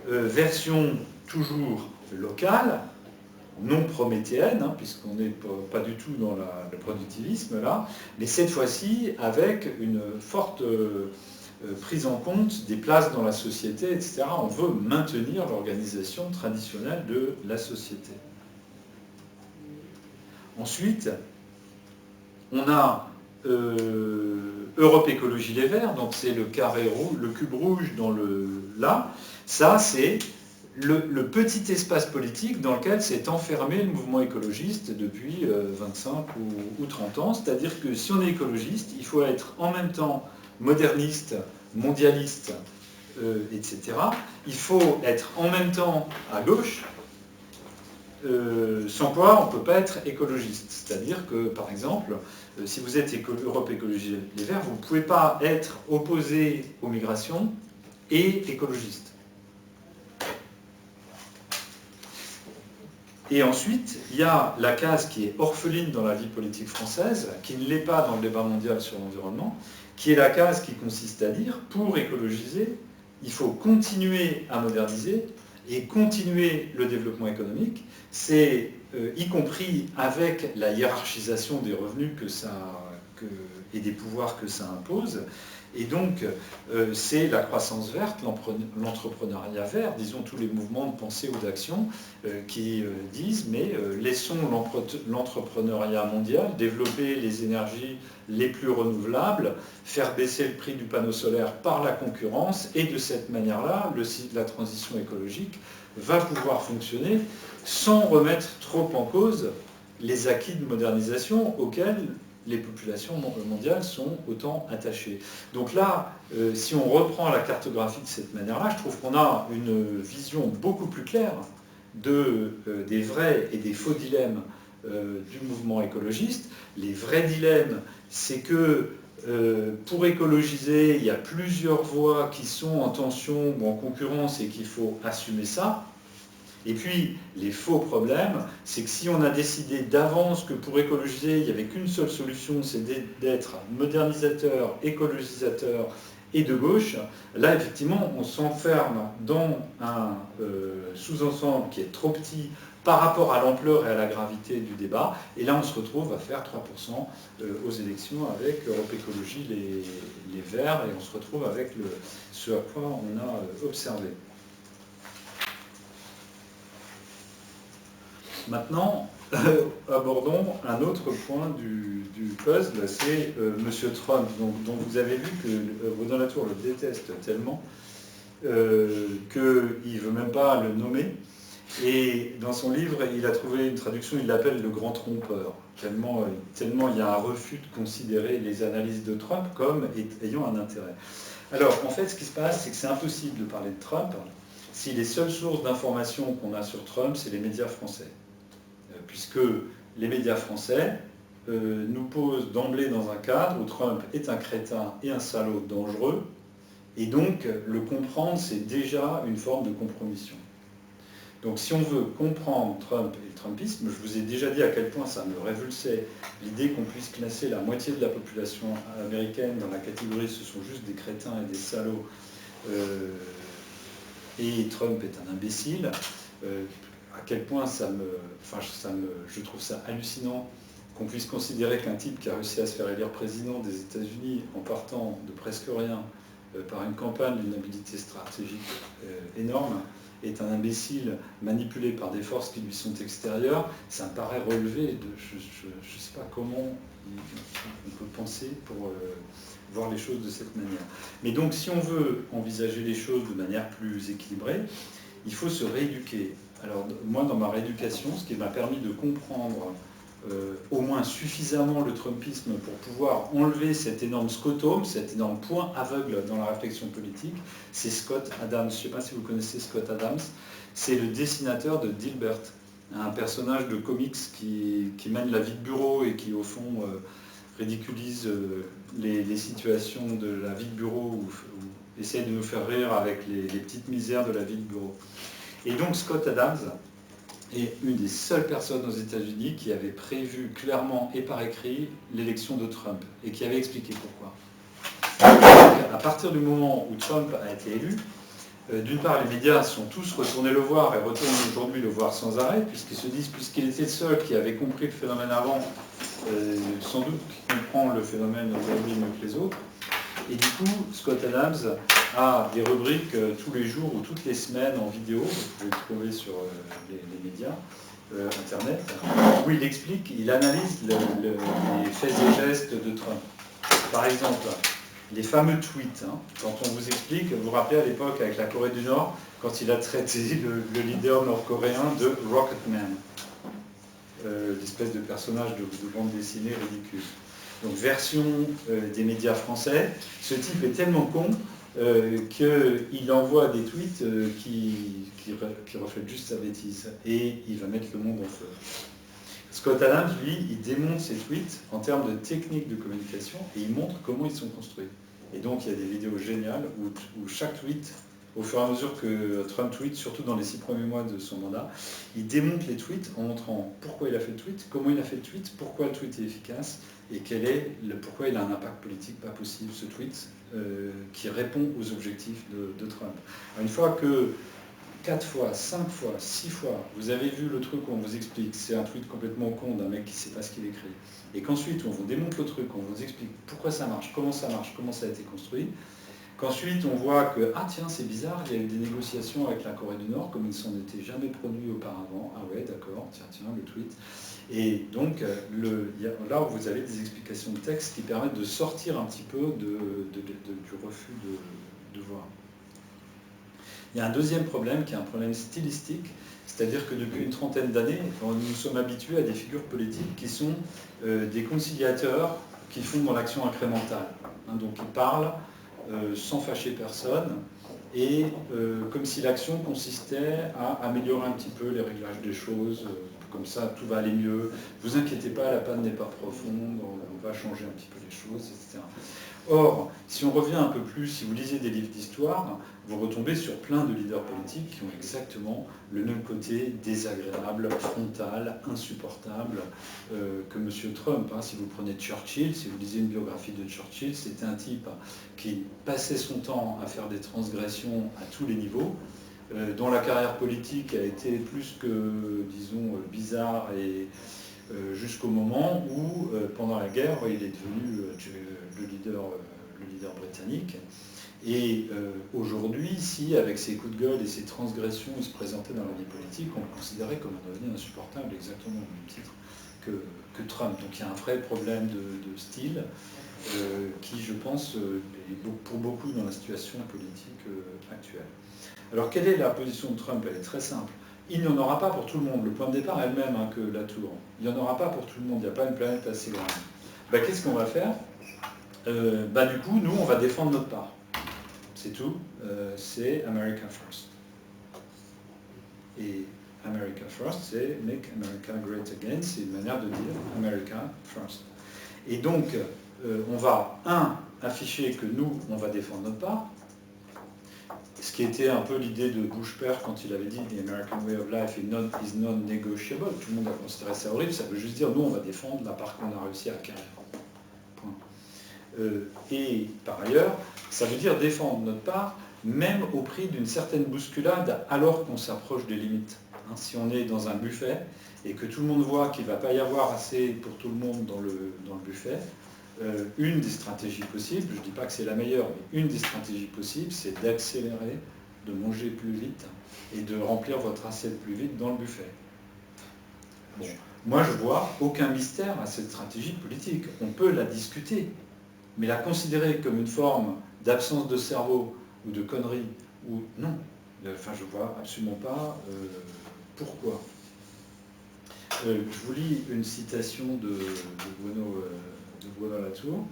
version toujours locale, non prométhéenne, puisqu'on n'est pas du tout dans le productivisme là, mais cette fois-ci avec une forte prise en compte des places dans la société, etc. On veut maintenir l'organisation traditionnelle de la société. Ensuite, on a Europe Écologie Les Verts, donc c'est le carré rouge, le cube rouge dans là. Ça, c'est le petit espace politique dans lequel s'est enfermé le mouvement écologiste depuis 25 ou 30 ans. C'est-à-dire que si on est écologiste, il faut être en même temps moderniste, mondialiste, etc. Il faut être en même temps à gauche, sans quoi on ne peut pas être écologiste. C'est-à-dire que, par exemple, si vous êtes Europe Écologie Les Verts, vous ne pouvez pas être opposé aux migrations et écologiste. Et ensuite, il y a la case qui est orpheline dans la vie politique française, qui ne l'est pas dans le débat mondial sur l'environnement, qui est la case qui consiste à dire, pour écologiser, il faut continuer à moderniser et continuer le développement économique, c'est y compris avec la hiérarchisation des revenus et des pouvoirs que ça impose. Et donc, c'est la croissance verte, l'entrepreneuriat vert, disons tous les mouvements de pensée ou d'action qui disent, mais laissons l'entrepreneuriat mondial développer les énergies les plus renouvelables, faire baisser le prix du panneau solaire par la concurrence, et de cette manière-là, la transition écologique va pouvoir fonctionner sans remettre trop en cause les acquis de modernisation auxquels les populations mondiales sont autant attachées. Donc là, si on reprend la cartographie de cette manière-là, je trouve qu'on a une vision beaucoup plus claire des vrais et des faux dilemmes du mouvement écologiste. Les vrais dilemmes, c'est que pour écologiser, il y a plusieurs voies qui sont en tension ou en concurrence et qu'il faut assumer ça. Et puis, les faux problèmes, c'est que si on a décidé d'avance que pour écologiser, il n'y avait qu'une seule solution, c'est d'être modernisateur, écologisateur et de gauche, là, effectivement, on s'enferme dans un sous-ensemble qui est trop petit par rapport à l'ampleur et à la gravité du débat. Et là, on se retrouve à faire 3% aux élections avec Europe Écologie, les Verts, et on se retrouve avec ce à quoi on a observé. Maintenant, abordons un autre point du puzzle, c'est M. Trump, dont vous avez vu que Baudin Latour le déteste tellement qu'il ne veut même pas le nommer. Et dans son livre, il a trouvé une traduction, il l'appelle le grand trompeur, tellement il y a un refus de considérer les analyses de Trump comme ayant un intérêt. Alors, en fait, ce qui se passe, c'est que c'est impossible de parler de Trump si les seules sources d'informations qu'on a sur Trump, c'est les médias français. Puisque les médias français nous posent d'emblée dans un cadre où Trump est un crétin et un salaud dangereux, et donc le comprendre, c'est déjà une forme de compromission. Donc si on veut comprendre Trump et le Trumpisme, je vous ai déjà dit à quel point ça me révulsait l'idée qu'on puisse classer la moitié de la population américaine dans la catégorie ce sont juste des crétins et des salauds, et Trump est un imbécile. À quel point je trouve ça hallucinant qu'on puisse considérer qu'un type qui a réussi à se faire élire président des États-Unis en partant de presque rien par une campagne d'une habileté stratégique énorme est un imbécile manipulé par des forces qui lui sont extérieures. Ça me paraît relevé de... Je ne sais pas comment on peut penser pour voir les choses de cette manière. Mais donc si on veut envisager les choses de manière plus équilibrée, il faut se rééduquer. Alors moi, dans ma rééducation, ce qui m'a permis de comprendre au moins suffisamment le Trumpisme pour pouvoir enlever cet énorme scotome, cet énorme point aveugle dans la réflexion politique, c'est Scott Adams. Je ne sais pas si vous connaissez Scott Adams. C'est le dessinateur de Dilbert, un personnage de comics qui mène la vie de bureau et qui, au fond, ridiculise les situations de la vie de bureau ou essaye de nous faire rire avec les petites misères de la vie de bureau. Et donc Scott Adams est une des seules personnes aux États-Unis qui avait prévu clairement et par écrit l'élection de Trump et qui avait expliqué pourquoi. Donc, à partir du moment où Trump a été élu, d'une part, les médias sont tous retournés le voir et retournent aujourd'hui le voir sans arrêt, puisqu'ils se disent, puisqu'il était le seul qui avait compris le phénomène avant, sans doute qu'il comprend le phénomène aujourd'hui mieux que les autres. Et du coup, Scott Adams a des rubriques tous les jours ou toutes les semaines en vidéo, vous pouvez le trouver sur les médias, Internet, où il explique, il analyse les faits et gestes de Trump. Par exemple, les fameux tweets, quand on vous explique, vous vous rappelez à l'époque avec la Corée du Nord, quand il a traité le leader nord-coréen de Rocketman, l'espèce de personnage de bande dessinée ridicule. Donc version des médias français, ce type est tellement con qu'il envoie des tweets qui reflètent juste sa bêtise, et il va mettre le monde en feu. Scott Adams, lui, il démonte ses tweets en termes de technique de communication et il montre comment ils sont construits. Et donc il y a des vidéos géniales où chaque tweet, au fur et à mesure que Trump tweet, surtout dans les 6 premiers mois de son mandat, il démonte les tweets en montrant pourquoi il a fait le tweet, comment il a fait le tweet, pourquoi le tweet est efficace et pourquoi il a un impact politique pas possible, ce tweet, qui répond aux objectifs de Trump. Alors, une fois que 4 fois, 5 fois, 6 fois, vous avez vu le truc où on vous explique, c'est un tweet complètement con d'un mec qui ne sait pas ce qu'il écrit, et qu'ensuite on vous démontre le truc, on vous explique pourquoi ça marche, comment ça a été construit, qu'ensuite on voit que, ah tiens, c'est bizarre, il y a eu des négociations avec la Corée du Nord, comme ils ne s'en étaient jamais produits auparavant, ah ouais, d'accord, tiens, le tweet. Et donc là où vous avez des explications de texte qui permettent de sortir un petit peu du refus de voir. Il y a un deuxième problème qui est un problème stylistique, c'est-à-dire que depuis une trentaine d'années, nous sommes habitués à des figures politiques qui sont des conciliateurs qui font dans l'action incrémentale. Donc ils parlent sans fâcher personne et comme si l'action consistait à améliorer un petit peu les réglages des choses comme ça tout va aller mieux, vous inquiétez pas, la panne n'est pas profonde, on va changer un petit peu les choses, etc. Or, si on revient un peu plus, si vous lisez des livres d'histoire, vous retombez sur plein de leaders politiques qui ont exactement le même côté désagréable, frontal, insupportable que M. Trump. Si vous prenez Churchill, si vous lisez une biographie de Churchill, c'était un type qui passait son temps à faire des transgressions à tous les niveaux, dont la carrière politique a été plus que, disons, bizarre et jusqu'au moment où, pendant la guerre, il est devenu le leader britannique. Et aujourd'hui, si avec ses coups de gueule et ses transgressions, il se présentait dans la vie politique, on le considérait comme un devenir insupportable, exactement au même titre que Trump. Donc il y a un vrai problème de style qui, je pense, est pour beaucoup dans la situation politique actuelle. Alors quelle est la position de Trump? Elle est très simple. Il n'y en aura pas pour tout le monde. Le point de départ est le même que la tour. Il n'y en aura pas pour tout le monde. Il n'y a pas une planète assez grande. Qu'est-ce qu'on va faire? Du coup, nous, on va défendre notre part. C'est tout. C'est America First. Et America First, c'est Make America Great Again. C'est une manière de dire America First. Et donc, on va, afficher que nous, on va défendre notre part. Ce qui était un peu l'idée de Bush père quand il avait dit « The American way of life is non-negotiable ». Tout le monde a considéré ça horrible, ça veut juste dire « nous, on va défendre la part qu'on a réussi à acquérir ». Et par ailleurs, ça veut dire défendre notre part, même au prix d'une certaine bousculade, alors qu'on s'approche des limites. Si on est dans un buffet et que tout le monde voit qu'il ne va pas y avoir assez pour tout le monde dans le buffet, une des stratégies possibles, je ne dis pas que c'est la meilleure, mais une des stratégies possibles, c'est d'accélérer, de manger plus vite et de remplir votre assiette plus vite dans le buffet. Bon. Moi, je vois aucun mystère à cette stratégie politique. On peut la discuter, mais la considérer comme une forme d'absence de cerveau ou de connerie, ou non. Enfin, je ne vois absolument pas pourquoi. Je vous lis une citation de Bruno Latour.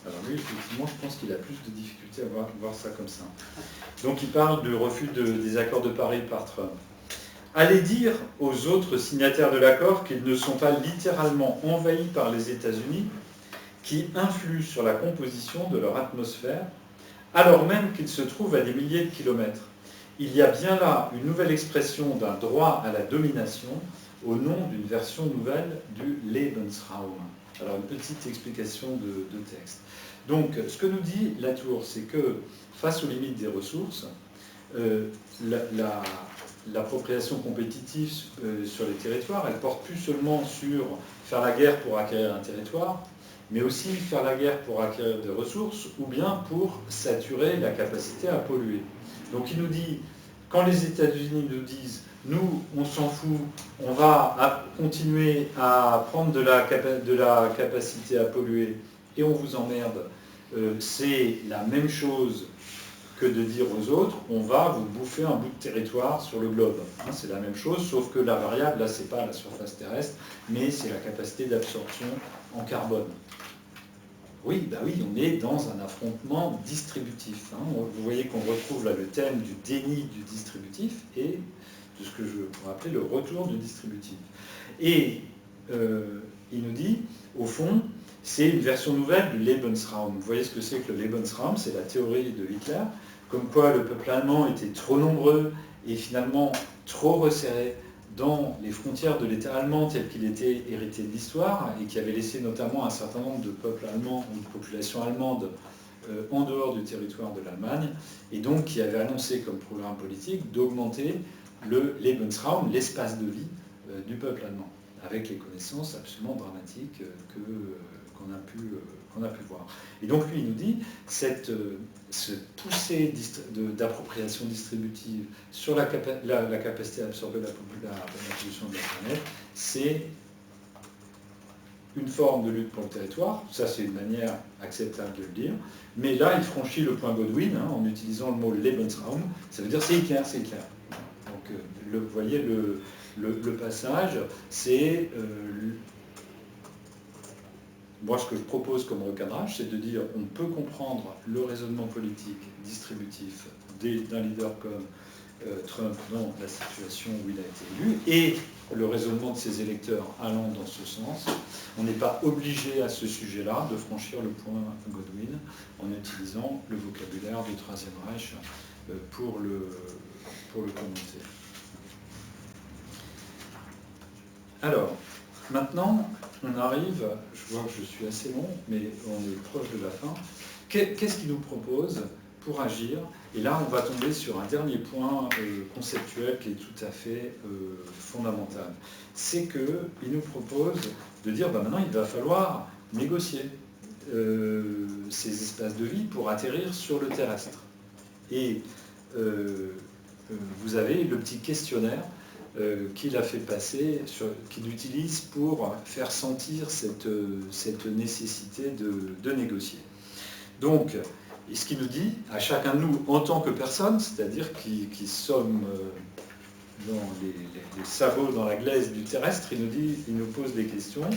Alors lui, effectivement, je pense qu'il a plus de difficultés à voir ça comme ça. Donc il parle du refus des accords de Paris par Trump. Allez dire aux autres signataires de l'accord qu'ils ne sont pas littéralement envahis par les États-Unis, qui influent sur la composition de leur atmosphère, alors même qu'ils se trouvent à des milliers de kilomètres. Il y a bien là une nouvelle expression d'un droit à la domination au nom d'une version nouvelle du Lebensraum. Alors une petite explication de texte. Donc ce que nous dit Latour, c'est que face aux limites des ressources, l'appropriation compétitive sur les territoires, elle porte plus seulement sur faire la guerre pour acquérir un territoire, mais aussi faire la guerre pour acquérir des ressources ou bien pour saturer la capacité à polluer. Donc il nous dit, quand les États-Unis nous disent nous, on s'en fout, on va continuer à prendre de la capacité à polluer et on vous emmerde, c'est la même chose que de dire aux autres, on va vous bouffer un bout de territoire sur le globe. C'est la même chose, sauf que la variable, là, c'est pas la surface terrestre, mais c'est la capacité d'absorption en carbone. Oui, on est dans un affrontement distributif. Vous voyez qu'on retrouve là le thème du déni du distributif et de ce que je pourrais appeler le retour du distributif. Et il nous dit, au fond, c'est une version nouvelle du Lebensraum. Vous voyez ce que c'est que le Lebensraum? C'est la théorie de Hitler, comme quoi le peuple allemand était trop nombreux et finalement trop resserré dans les frontières de l'État allemand tel qu'il était hérité de l'histoire et qui avait laissé notamment un certain nombre de peuples allemands ou de populations allemandes en dehors du territoire de l'Allemagne, et donc qui avait annoncé comme programme politique d'augmenter le Lebensraum, l'espace de vie du peuple allemand, avec les connaissances absolument dramatiques qu'on a pu voir. Et donc lui, il nous dit, cette poussée d'appropriation distributive sur la capacité à absorber la pollution de la planète, c'est une forme de lutte pour le territoire, ça c'est une manière acceptable de le dire, mais là il franchit le point Godwin en utilisant le mot Lebensraum, ça veut dire c'est Hitler, c'est Hitler. Donc vous voyez le passage, c'est... moi ce que je propose comme recadrage, c'est de dire on peut comprendre le raisonnement politique distributif d'un leader comme Trump dans la situation où il a été élu, et le raisonnement de ses électeurs allant dans ce sens. On n'est pas obligé à ce sujet-là de franchir le point Godwin en utilisant le vocabulaire du Troisième Reich pour le commenter. Alors, maintenant, on arrive, je vois que je suis assez long, mais on est proche de la fin. Qu'est-ce qu'il nous propose pour agir? Et là, on va tomber sur un dernier point conceptuel qui est tout à fait fondamental. C'est qu'il nous propose de dire, maintenant, il va falloir négocier ces espaces de vie pour atterrir sur le terrestre. Et vous avez le petit questionnaire qu'il a fait passer, qu'il utilise pour faire sentir cette nécessité de négocier. Donc, et ce qu'il nous dit, à chacun de nous, en tant que personne, c'est-à-dire qui sommes dans les sabots dans la glaise du terrestre, il nous pose des questions.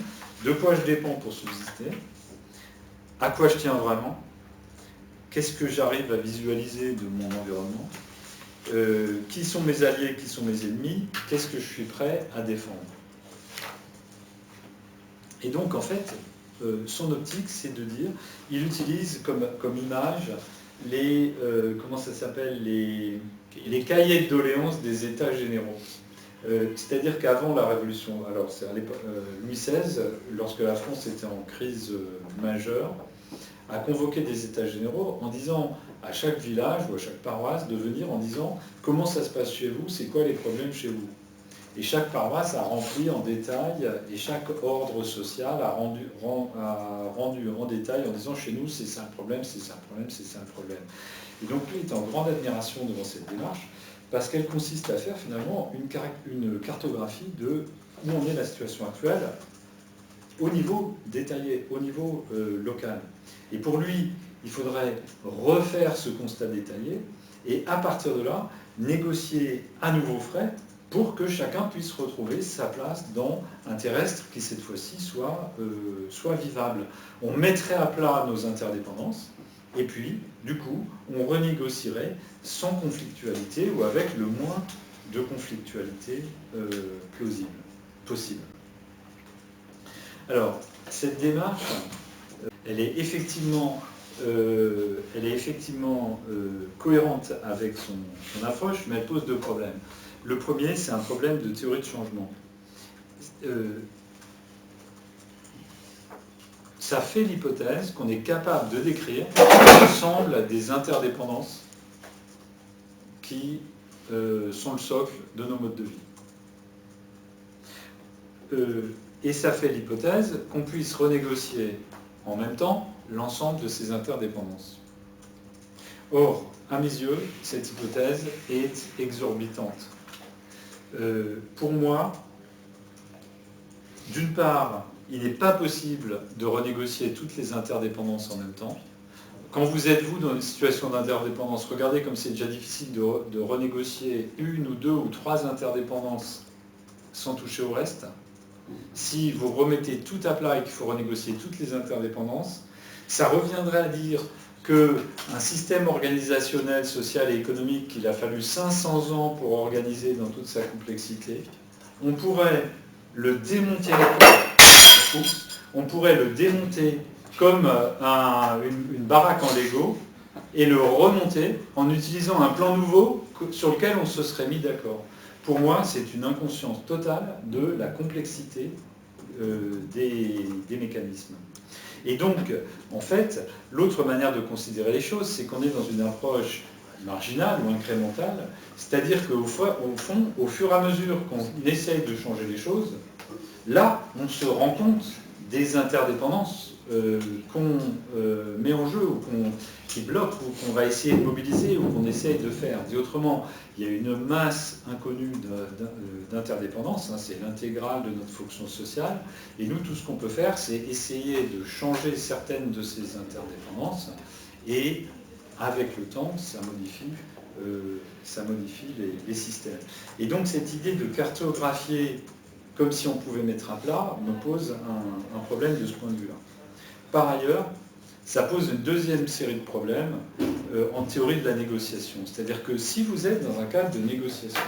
De quoi je dépends pour subsister? À quoi je tiens vraiment? Qu'est-ce que j'arrive à visualiser de mon environnement? Qui sont mes alliés, qui sont mes ennemis? Qu'est-ce que je suis prêt à défendre? Et donc, en fait, son optique, c'est de dire, il utilise comme image comment ça s'appelle, les cahiers de doléances des États généraux. C'est-à-dire qu'avant la Révolution, alors c'est à l'époque, Louis XVI, lorsque la France était en crise majeure, a convoqué des États généraux en disant à chaque village ou à chaque paroisse de venir en disant comment ça se passe chez vous, c'est quoi les problèmes chez vous. Et chaque paroisse a rempli en détail, et chaque ordre social a rendu en détail en disant chez nous c'est ça le problème, c'est ça le problème, c'est ça le problème. Et donc lui est en grande admiration devant cette démarche, parce qu'elle consiste à faire finalement une cartographie de où en est la situation actuelle au niveau détaillé, au niveau local. Et pour lui, il faudrait refaire ce constat détaillé et à partir de là, négocier à nouveau frais pour que chacun puisse retrouver sa place dans un terrestre qui cette fois-ci soit vivable. On mettrait à plat nos interdépendances et puis, du coup, on renégocierait sans conflictualité ou avec le moins de conflictualité possible. Alors, cette démarche, elle est effectivement cohérente avec son approche, mais elle pose deux problèmes. Le premier, c'est un problème de théorie de changement. Ça fait l'hypothèse qu'on est capable de décrire l'ensemble des interdépendances qui sont le socle de nos modes de vie. Et ça fait l'hypothèse qu'on puisse renégocier en même temps l'ensemble de ces interdépendances. Or, à mes yeux, cette hypothèse est exorbitante. Pour moi, d'une part, il n'est pas possible de renégocier toutes les interdépendances en même temps. Quand vous êtes, vous, dans une situation d'interdépendance, regardez comme c'est déjà difficile de renégocier une ou deux ou trois interdépendances sans toucher au reste. Si vous remettez tout à plat et qu'il faut renégocier toutes les interdépendances, ça reviendrait à dire qu'un système organisationnel, social et économique qu'il a fallu 500 ans pour organiser dans toute sa complexité, on pourrait le démonter, comme une baraque en Lego et le remonter en utilisant un plan nouveau sur lequel on se serait mis d'accord. Pour moi, c'est une inconscience totale de la complexité des mécanismes. Et donc, en fait, l'autre manière de considérer les choses, c'est qu'on est dans une approche marginale ou incrémentale, c'est-à-dire qu'au fond, au fur et à mesure qu'on essaye de changer les choses, là, on se rend compte des interdépendances qu'on met en jeu, ou qui bloquent, ou qu'on va essayer de mobiliser, ou qu'on essaye de faire. Dit autrement, il y a une masse inconnue d'interdépendance, hein, c'est l'intégrale de notre fonction sociale, et nous, tout ce qu'on peut faire, c'est essayer de changer certaines de ces interdépendances, et avec le temps, ça modifie les systèmes. Et donc, cette idée de cartographier comme si on pouvait mettre à plat me pose un problème de ce point de vue-là. Par ailleurs, ça pose une deuxième série de problèmes en théorie de la négociation. C'est-à-dire que si vous êtes dans un cadre de négociation,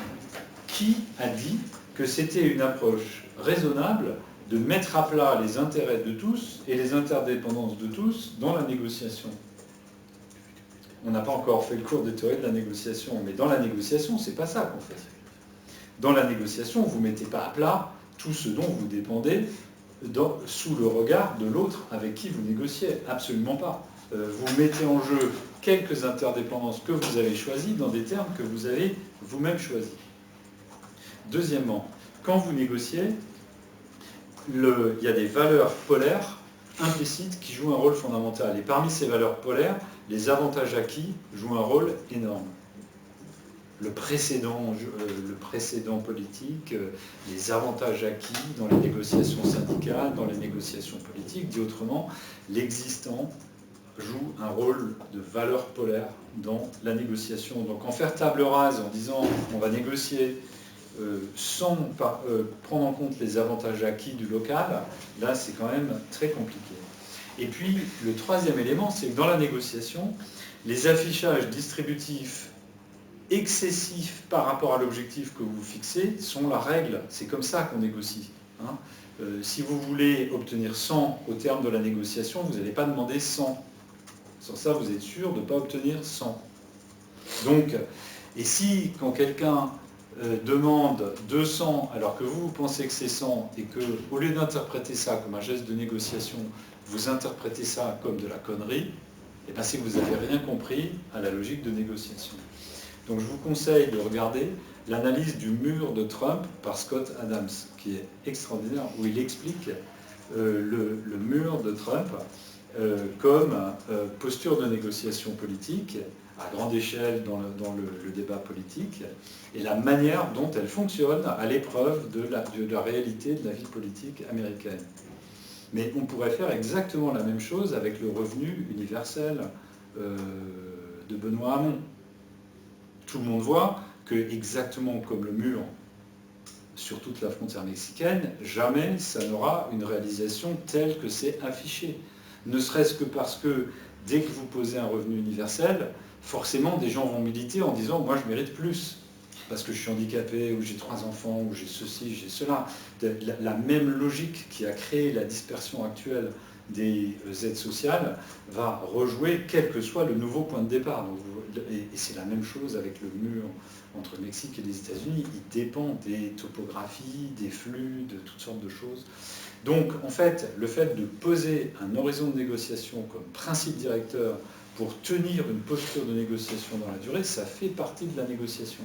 qui a dit que c'était une approche raisonnable de mettre à plat les intérêts de tous et les interdépendances de tous dans la négociation? On n'a pas encore fait le cours de théorie de la négociation, mais dans la négociation, c'est pas ça qu'on fait. Dans la négociation, vous ne mettez pas à plat tout ce dont vous dépendez sous le regard de l'autre avec qui vous négociez. Absolument pas. Vous mettez en jeu quelques interdépendances que vous avez choisies dans des termes que vous avez vous-même choisis. Deuxièmement, quand vous négociez, il y a des valeurs polaires implicites qui jouent un rôle fondamental. Et parmi ces valeurs polaires, les avantages acquis jouent un rôle énorme. Le précédent politique, les avantages acquis dans les négociations syndicales, dans les négociations politiques, dit autrement, l'existant joue un rôle de valeur polaire dans la négociation. Donc en faire table rase en disant on va négocier sans prendre en compte les avantages acquis du local, là c'est quand même très compliqué. Et puis le troisième élément, c'est que dans la négociation, les affichages distributifs excessifs par rapport à l'objectif que vous fixez sont la règle. C'est comme ça qu'on négocie. Hein. Si vous voulez obtenir 100 au terme de la négociation, vous n'allez pas demander 100. Sans ça, vous êtes sûr de ne pas obtenir 100. Donc, et si quand quelqu'un demande 200 alors que vous pensez que c'est 100 et que, au lieu d'interpréter ça comme un geste de négociation, vous interprétez ça comme de la connerie, et bien c'est que vous n'avez rien compris à la logique de négociation. Donc je vous conseille de regarder l'analyse du mur de Trump par Scott Adams, qui est extraordinaire, où il explique le mur de Trump comme posture de négociation politique à grande échelle dans le débat politique, et la manière dont elle fonctionne à l'épreuve de la réalité de la vie politique américaine. Mais on pourrait faire exactement la même chose avec le revenu universel de Benoît Hamon. Tout le monde voit que, exactement comme le mur sur toute la frontière mexicaine, jamais ça n'aura une réalisation telle que c'est affiché. Ne serait-ce que parce que dès que vous posez un revenu universel, forcément des gens vont militer en disant « moi je mérite plus ». Parce que je suis handicapé, ou j'ai 3 enfants, ou j'ai ceci, j'ai cela. La même logique qui a créé la dispersion actuelle des aides sociales va rejouer quel que soit le nouveau point de départ. Et c'est la même chose avec le mur entre le Mexique et les États-Unis. Il dépend des topographies, des flux, de toutes sortes de choses. Donc, en fait, le fait de poser un horizon de négociation comme principe directeur pour tenir une posture de négociation dans la durée, ça fait partie de la négociation.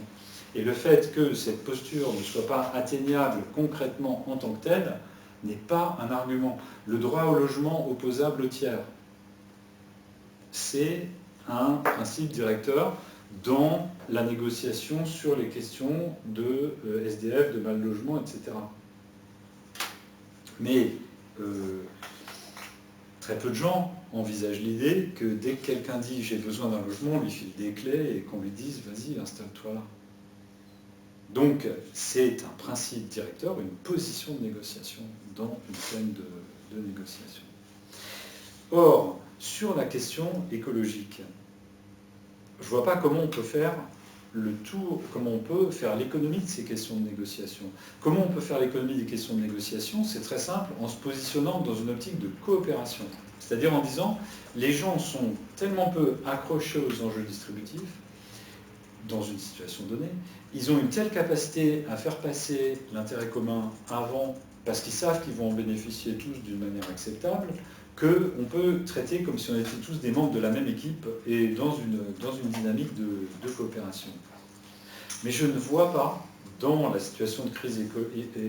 Et le fait que cette posture ne soit pas atteignable concrètement en tant que telle n'est pas un argument. Le droit au logement opposable au tiers, c'est un principe directeur dans la négociation sur les questions de SDF, de mal logement, etc. Mais très peu de gens envisagent l'idée que dès que quelqu'un dit « j'ai besoin d'un logement », on lui file des clés et qu'on lui dise « vas-y, installe-toi là ». Donc, c'est un principe directeur, une position de négociation dans une scène de négociation. Or, sur la question écologique, je ne vois pas comment on peut faire le tour, comment on peut faire l'économie de ces questions de négociation. Comment on peut faire l'économie des questions de négociation? C'est très simple, en se positionnant dans une optique de coopération. C'est-à-dire en disant, les gens sont tellement peu accrochés aux enjeux distributifs, dans une situation donnée, ils ont une telle capacité à faire passer l'intérêt commun avant, parce qu'ils savent qu'ils vont en bénéficier tous d'une manière acceptable, qu'on peut traiter comme si on était tous des membres de la même équipe et dans une dynamique de coopération. Mais je ne vois pas, dans la situation de crise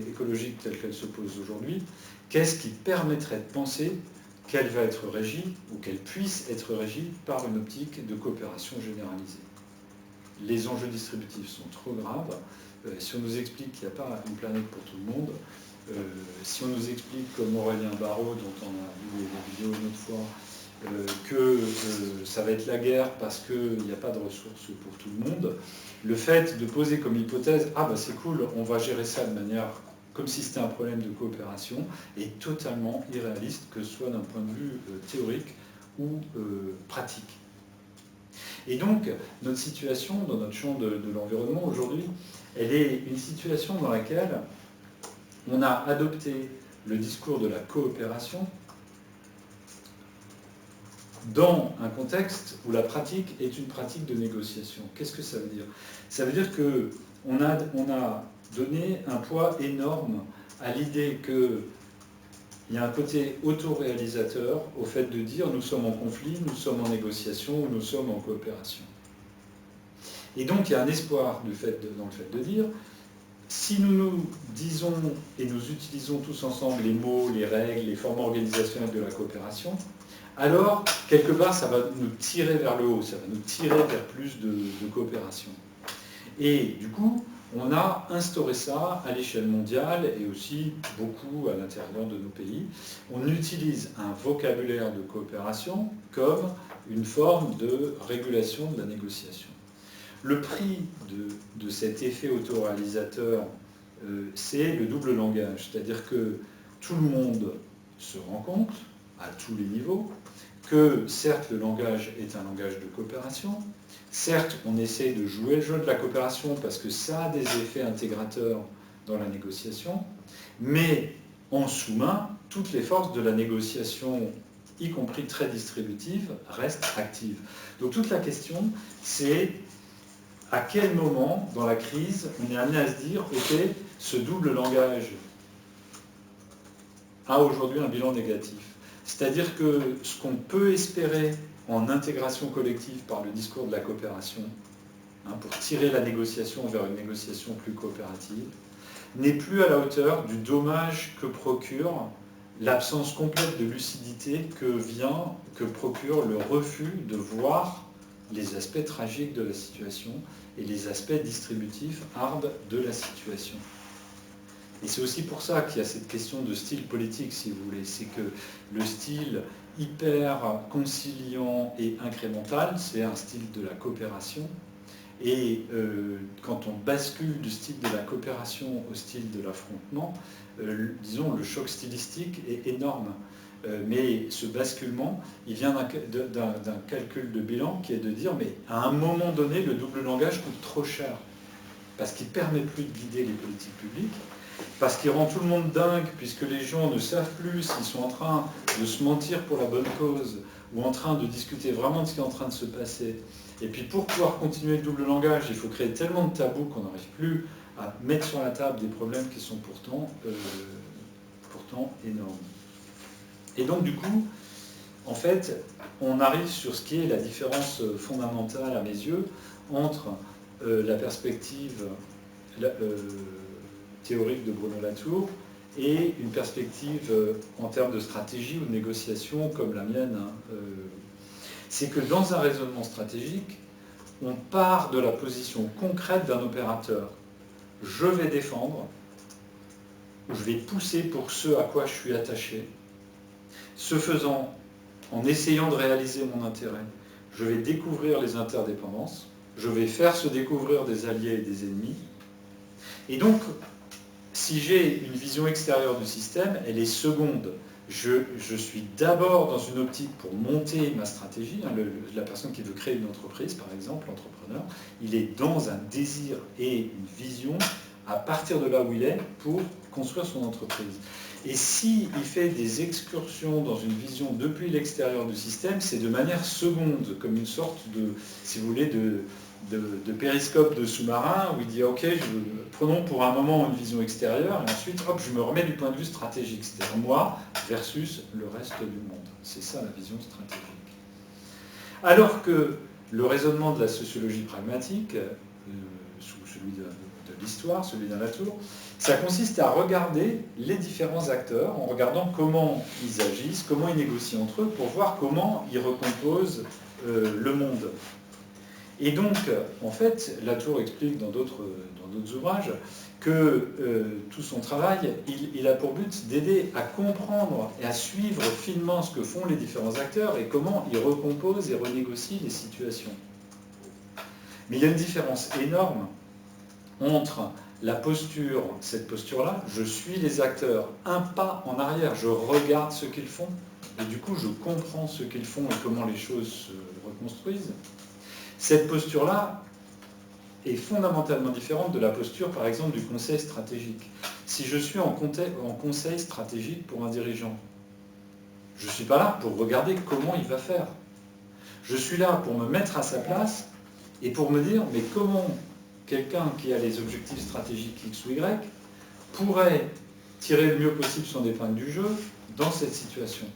écologique telle qu'elle se pose aujourd'hui, qu'est-ce qui permettrait de penser qu'elle va être régie ou qu'elle puisse être régie par une optique de coopération généralisée. Les enjeux distributifs sont trop graves. Si on nous explique qu'il n'y a pas une planète pour tout le monde, si on nous explique, comme Aurélien Barraud, dont on a vu les vidéos une autre fois, que ça va être la guerre parce qu'il n'y a pas de ressources pour tout le monde, le fait de poser comme hypothèse « ah bah c'est cool, on va gérer ça de manière comme si c'était un problème de coopération » est totalement irréaliste, que ce soit d'un point de vue théorique ou pratique. Et donc, notre situation dans notre champ de l'environnement aujourd'hui, elle est une situation dans laquelle on a adopté le discours de la coopération dans un contexte où la pratique est une pratique de négociation. Qu'est-ce que ça veut dire? Ça veut dire qu'on a donné un poids énorme à l'idée qu'il y a un côté autoréalisateur au fait de dire nous sommes en conflit, nous sommes en négociation ou nous sommes en coopération. Et donc il y a un espoir dans le fait de dire si nous nous disons et nous utilisons tous ensemble les mots, les règles, les formes organisationnelles de la coopération, alors, quelque part, ça va nous tirer vers le haut, ça va nous tirer vers plus de coopération. Et du coup, on a instauré ça à l'échelle mondiale et aussi beaucoup à l'intérieur de nos pays. On utilise un vocabulaire de coopération comme une forme de régulation de la négociation. Le prix de cet effet autoréalisateur, c'est le double langage, c'est-à-dire que tout le monde se rend compte, à tous les niveaux, que certes le langage est un langage de coopération, certes on essaie de jouer le jeu de la coopération parce que ça a des effets intégrateurs dans la négociation, mais en sous-main, toutes les forces de la négociation, y compris très distributives, restent actives. Donc toute la question, c'est à quel moment dans la crise on est amené à se dire ok, ce double langage a aujourd'hui un bilan négatif. C'est-à-dire que ce qu'on peut espérer en intégration collective par le discours de la coopération, pour tirer la négociation vers une négociation plus coopérative, n'est plus à la hauteur du dommage que procure l'absence complète de lucidité que procure le refus de voir les aspects tragiques de la situation et les aspects distributifs, hard de la situation. Et c'est aussi pour ça qu'il y a cette question de style politique, si vous voulez. C'est que le style hyper conciliant et incrémental, c'est un style de la coopération. Et quand on bascule du style de la coopération au style de l'affrontement, disons, le choc stylistique est énorme. Mais ce basculement, il vient d'un calcul de bilan qui est de dire, mais à un moment donné, le double langage coûte trop cher. Parce qu'il ne permet plus de guider les politiques publiques, parce qu'il rend tout le monde dingue, puisque les gens ne savent plus s'ils sont en train de se mentir pour la bonne cause, ou en train de discuter vraiment de ce qui est en train de se passer. Et puis pour pouvoir continuer le double langage, il faut créer tellement de tabous qu'on n'arrive plus à mettre sur la table des problèmes qui sont pourtant énormes. Et donc du coup, en fait, on arrive sur ce qui est la différence fondamentale à mes yeux entre la perspective théorique de Bruno Latour et une perspective en termes de stratégie ou de négociation comme la mienne. C'est que dans un raisonnement stratégique, on part de la position concrète d'un opérateur. Je vais défendre, ou je vais pousser pour ce à quoi je suis attaché. Ce faisant, en essayant de réaliser mon intérêt, je vais découvrir les interdépendances, je vais faire se découvrir des alliés et des ennemis. Et donc, si j'ai une vision extérieure du système, elle est seconde. Je suis d'abord dans une optique pour monter ma stratégie. La personne qui veut créer une entreprise, par exemple, l'entrepreneur, il est dans un désir et une vision à partir de là où il est pour construire son entreprise. Et s'il fait des excursions dans une vision depuis l'extérieur du système, c'est de manière seconde, comme une sorte de, si vous voulez, de périscope de sous-marin, où il dit ok, prenons pour un moment une vision extérieure, et ensuite hop, je me remets du point de vue stratégique, c'est-à-dire moi versus le reste du monde. C'est ça la vision stratégique. Alors que le raisonnement de la sociologie pragmatique, sous celui de l'histoire, celui d'un Latour, ça consiste à regarder les différents acteurs en regardant comment ils agissent, comment ils négocient entre eux, pour voir comment ils recomposent le monde. Et donc, en fait, Latour explique dans d'autres ouvrages que tout son travail, il a pour but d'aider à comprendre et à suivre finement ce que font les différents acteurs et comment ils recomposent et renégocient les situations. Mais il y a une différence énorme entre la posture, cette posture-là, je suis les acteurs, un pas en arrière, je regarde ce qu'ils font, et du coup je comprends ce qu'ils font et comment les choses se reconstruisent. Cette posture-là est fondamentalement différente de la posture, par exemple, du conseil stratégique. Si je suis en conseil stratégique pour un dirigeant, je ne suis pas là pour regarder comment il va faire. Je suis là pour me mettre à sa place et pour me dire, mais comment quelqu'un qui a les objectifs stratégiques X ou Y pourrait tirer le mieux possible son épingle du jeu dans cette situation.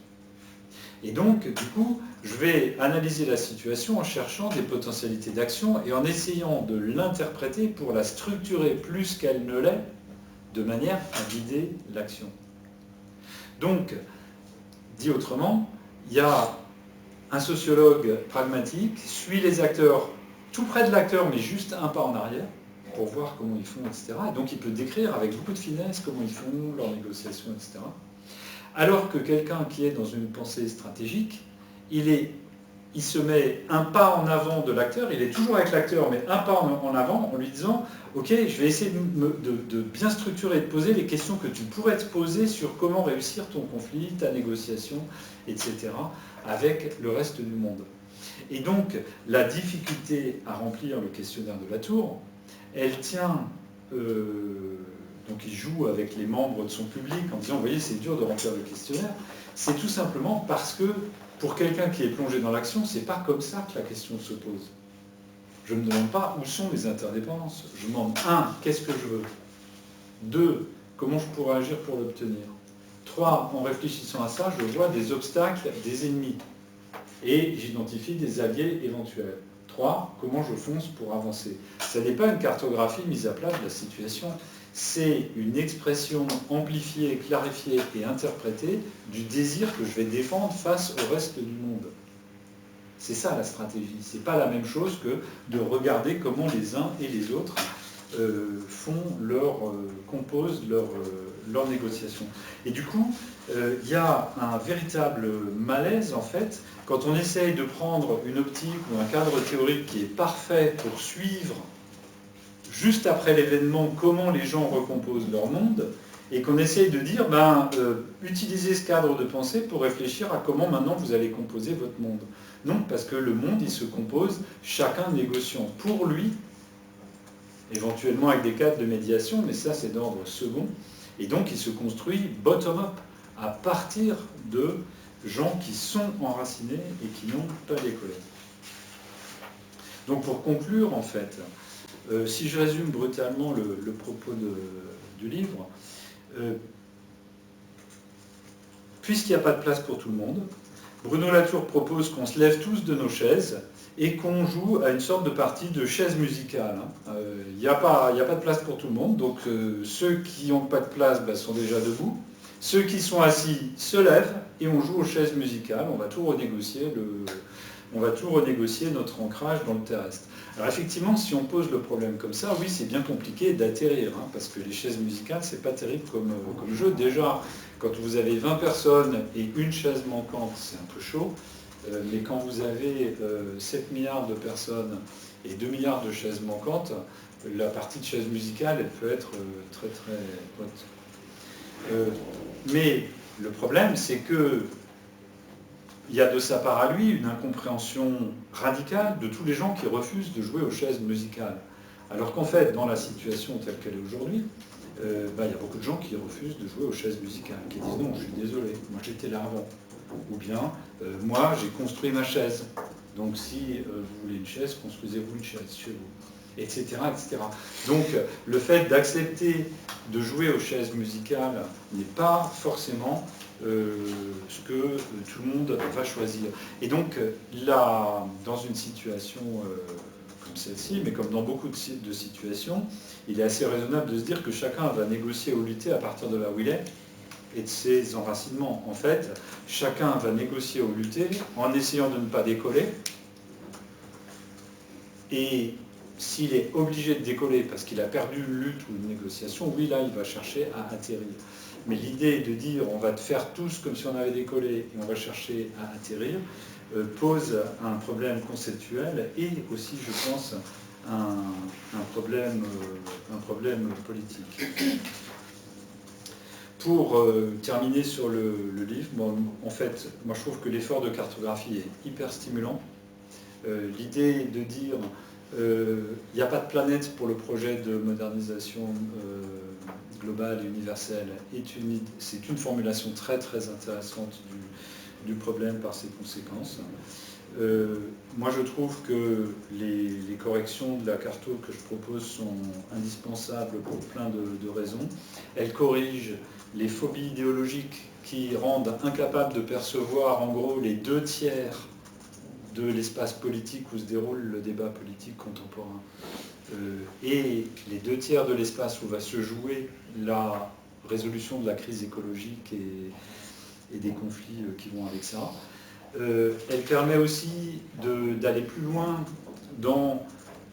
Et donc, du coup, je vais analyser la situation en cherchant des potentialités d'action et en essayant de l'interpréter pour la structurer plus qu'elle ne l'est, de manière à guider l'action. Donc, dit autrement, il y a un sociologue pragmatique, suit les acteurs tout près de l'acteur, mais juste un pas en arrière, pour voir comment ils font, etc. Et donc il peut décrire avec beaucoup de finesse comment ils font, leurs négociations, etc. Alors que quelqu'un qui est dans une pensée stratégique, il se met un pas en avant de l'acteur, il est toujours avec l'acteur, mais un pas en avant en lui disant « Ok, je vais essayer de bien structurer, de poser les questions que tu pourrais te poser sur comment réussir ton conflit, ta négociation, etc. avec le reste du monde. » Et donc, la difficulté à remplir le questionnaire de la tour, elle tient... donc il joue avec les membres de son public en disant, vous voyez, c'est dur de remplir le questionnaire. C'est tout simplement parce que, pour quelqu'un qui est plongé dans l'action, c'est pas comme ça que la question se pose. Je ne me demande pas où sont les interdépendances. Je me demande, 1, qu'est-ce que je veux ? 2, comment je pourrais agir pour l'obtenir ? 3, en réfléchissant à ça, je vois des obstacles, des ennemis. Et j'identifie des alliés éventuels. 3, comment je fonce pour avancer. Ça n'est pas une cartographie mise à plat de la situation, c'est une expression amplifiée, clarifiée et interprétée du désir que je vais défendre face au reste du monde. C'est ça la stratégie. C'est pas la même chose que de regarder comment les uns et les autres composent leur négociation. Et du coup, il y a un véritable malaise, en fait, quand on essaye de prendre une optique ou un cadre théorique qui est parfait pour suivre, juste après l'événement, comment les gens recomposent leur monde, et qu'on essaye de dire, utilisez ce cadre de pensée pour réfléchir à comment maintenant vous allez composer votre monde. Non, parce que le monde, il se compose, chacun négociant pour lui, éventuellement avec des cadres de médiation, mais ça c'est d'ordre second, et donc il se construit bottom-up, à partir de gens qui sont enracinés et qui n'ont pas décollé. Donc pour conclure, en fait, si je résume brutalement le propos du livre, puisqu'il n'y a pas de place pour tout le monde, Bruno Latour propose qu'on se lève tous de nos chaises et qu'on joue à une sorte de partie de chaise musicale. Il n'y a pas de place pour tout le monde, donc ceux qui n'ont pas de place sont déjà debout. Ceux qui sont assis se lèvent et on joue aux chaises musicales. On va tout renégocier notre ancrage dans le terrestre. Alors effectivement, si on pose le problème comme ça, oui, c'est bien compliqué d'atterrir, parce que les chaises musicales, c'est pas terrible comme jeu. Déjà, quand vous avez 20 personnes et une chaise manquante, c'est un peu chaud. Mais quand vous avez 7 milliards de personnes et 2 milliards de chaises manquantes, la partie de chaise musicale, elle peut être très très haute. Mais le problème, c'est que il y a de sa part à lui une incompréhension radicale de tous les gens qui refusent de jouer aux chaises musicales. Alors qu'en fait, dans la situation telle qu'elle est aujourd'hui, il y a beaucoup de gens qui refusent de jouer aux chaises musicales, qui disent non, je suis désolé, moi j'étais là avant. Ou bien, moi j'ai construit ma chaise, donc si vous voulez une chaise, construisez-vous une chaise chez vous, etc., etc. Donc le fait d'accepter de jouer aux chaises musicales n'est pas forcément ce que tout le monde va choisir. Et donc là, dans une situation comme celle-ci, mais comme dans beaucoup de situations, il est assez raisonnable de se dire que chacun va négocier ou lutter à partir de là où il est et de ses enracinements. En fait, chacun va négocier ou lutter en essayant de ne pas décoller. Et s'il est obligé de décoller parce qu'il a perdu une lutte ou une négociation, oui, là, il va chercher à atterrir. Mais l'idée de dire on va faire tous comme si on avait décollé et on va chercher à atterrir pose un problème conceptuel et aussi, je pense, un problème politique. Pour terminer sur le livre, bon, en fait, moi je trouve que l'effort de cartographie est hyper stimulant. L'idée de dire il n'y a pas de planète pour le projet de modernisation globale et universelle, c'est une formulation très très intéressante du problème par ses conséquences. Moi je trouve que les corrections de la carto que je propose sont indispensables pour plein de raisons. Elles corrigent les phobies idéologiques qui rendent incapables de percevoir en gros les 2/3 de l'espace politique où se déroule le débat politique contemporain et les 2/3 de l'espace où va se jouer la résolution de la crise écologique et des conflits qui vont avec ça. Elle permet aussi d'aller plus loin dans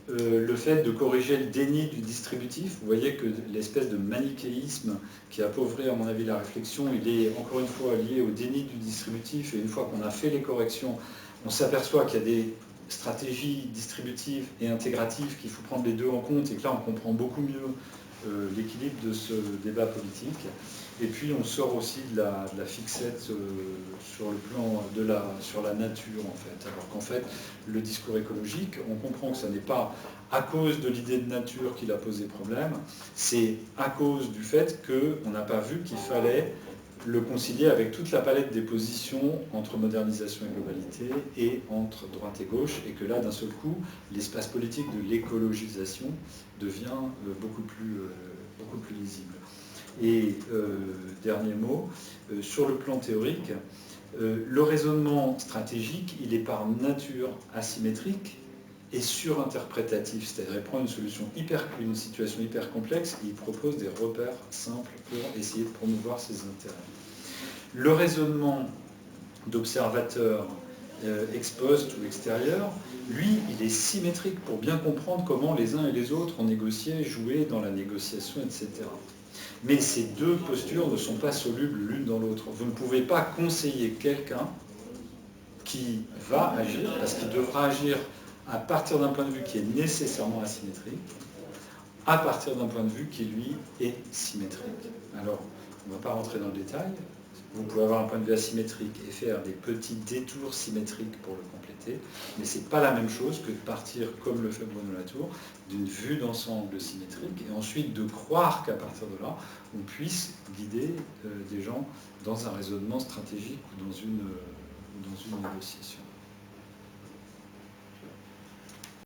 le fait de corriger le déni du distributif. Vous voyez que l'espèce de manichéisme qui appauvrit à mon avis la réflexion, il est encore une fois lié au déni du distributif, et une fois qu'on a fait les corrections, on s'aperçoit qu'il y a des stratégies distributives et intégratives qu'il faut prendre les deux en compte, et que là on comprend beaucoup mieux l'équilibre de ce débat politique. Et puis on sort aussi de la fixette sur le plan sur la nature en fait. Alors qu'en fait, le discours écologique, on comprend que ce n'est pas à cause de l'idée de nature qu'il a posé problème, c'est à cause du fait qu'on n'a pas vu qu'il fallait le concilier avec toute la palette des positions entre modernisation et globalité et entre droite et gauche, et que là, d'un seul coup, l'espace politique de l'écologisation devient beaucoup plus lisible. Et dernier mot, sur le plan théorique, le raisonnement stratégique, il est par nature asymétrique et surinterprétatif, c'est-à-dire il prend une situation hyper complexe et il propose des repères simples pour essayer de promouvoir ses intérêts. Le raisonnement d'observateur ex post ou extérieur, lui, il est symétrique pour bien comprendre comment les uns et les autres ont négocié, joué dans la négociation, etc. Mais ces deux postures ne sont pas solubles l'une dans l'autre. Vous ne pouvez pas conseiller quelqu'un qui va agir, parce qu'il devra agir à partir d'un point de vue qui est nécessairement asymétrique, à partir d'un point de vue qui, lui, est symétrique. Alors, on ne va pas rentrer dans le détail. Vous pouvez avoir un point de vue asymétrique et faire des petits détours symétriques pour le compléter, mais ce n'est pas la même chose que de partir, comme le fait Bruno Latour, d'une vue d'ensemble symétrique, et ensuite de croire qu'à partir de là, on puisse guider des gens dans un raisonnement stratégique ou dans une négociation.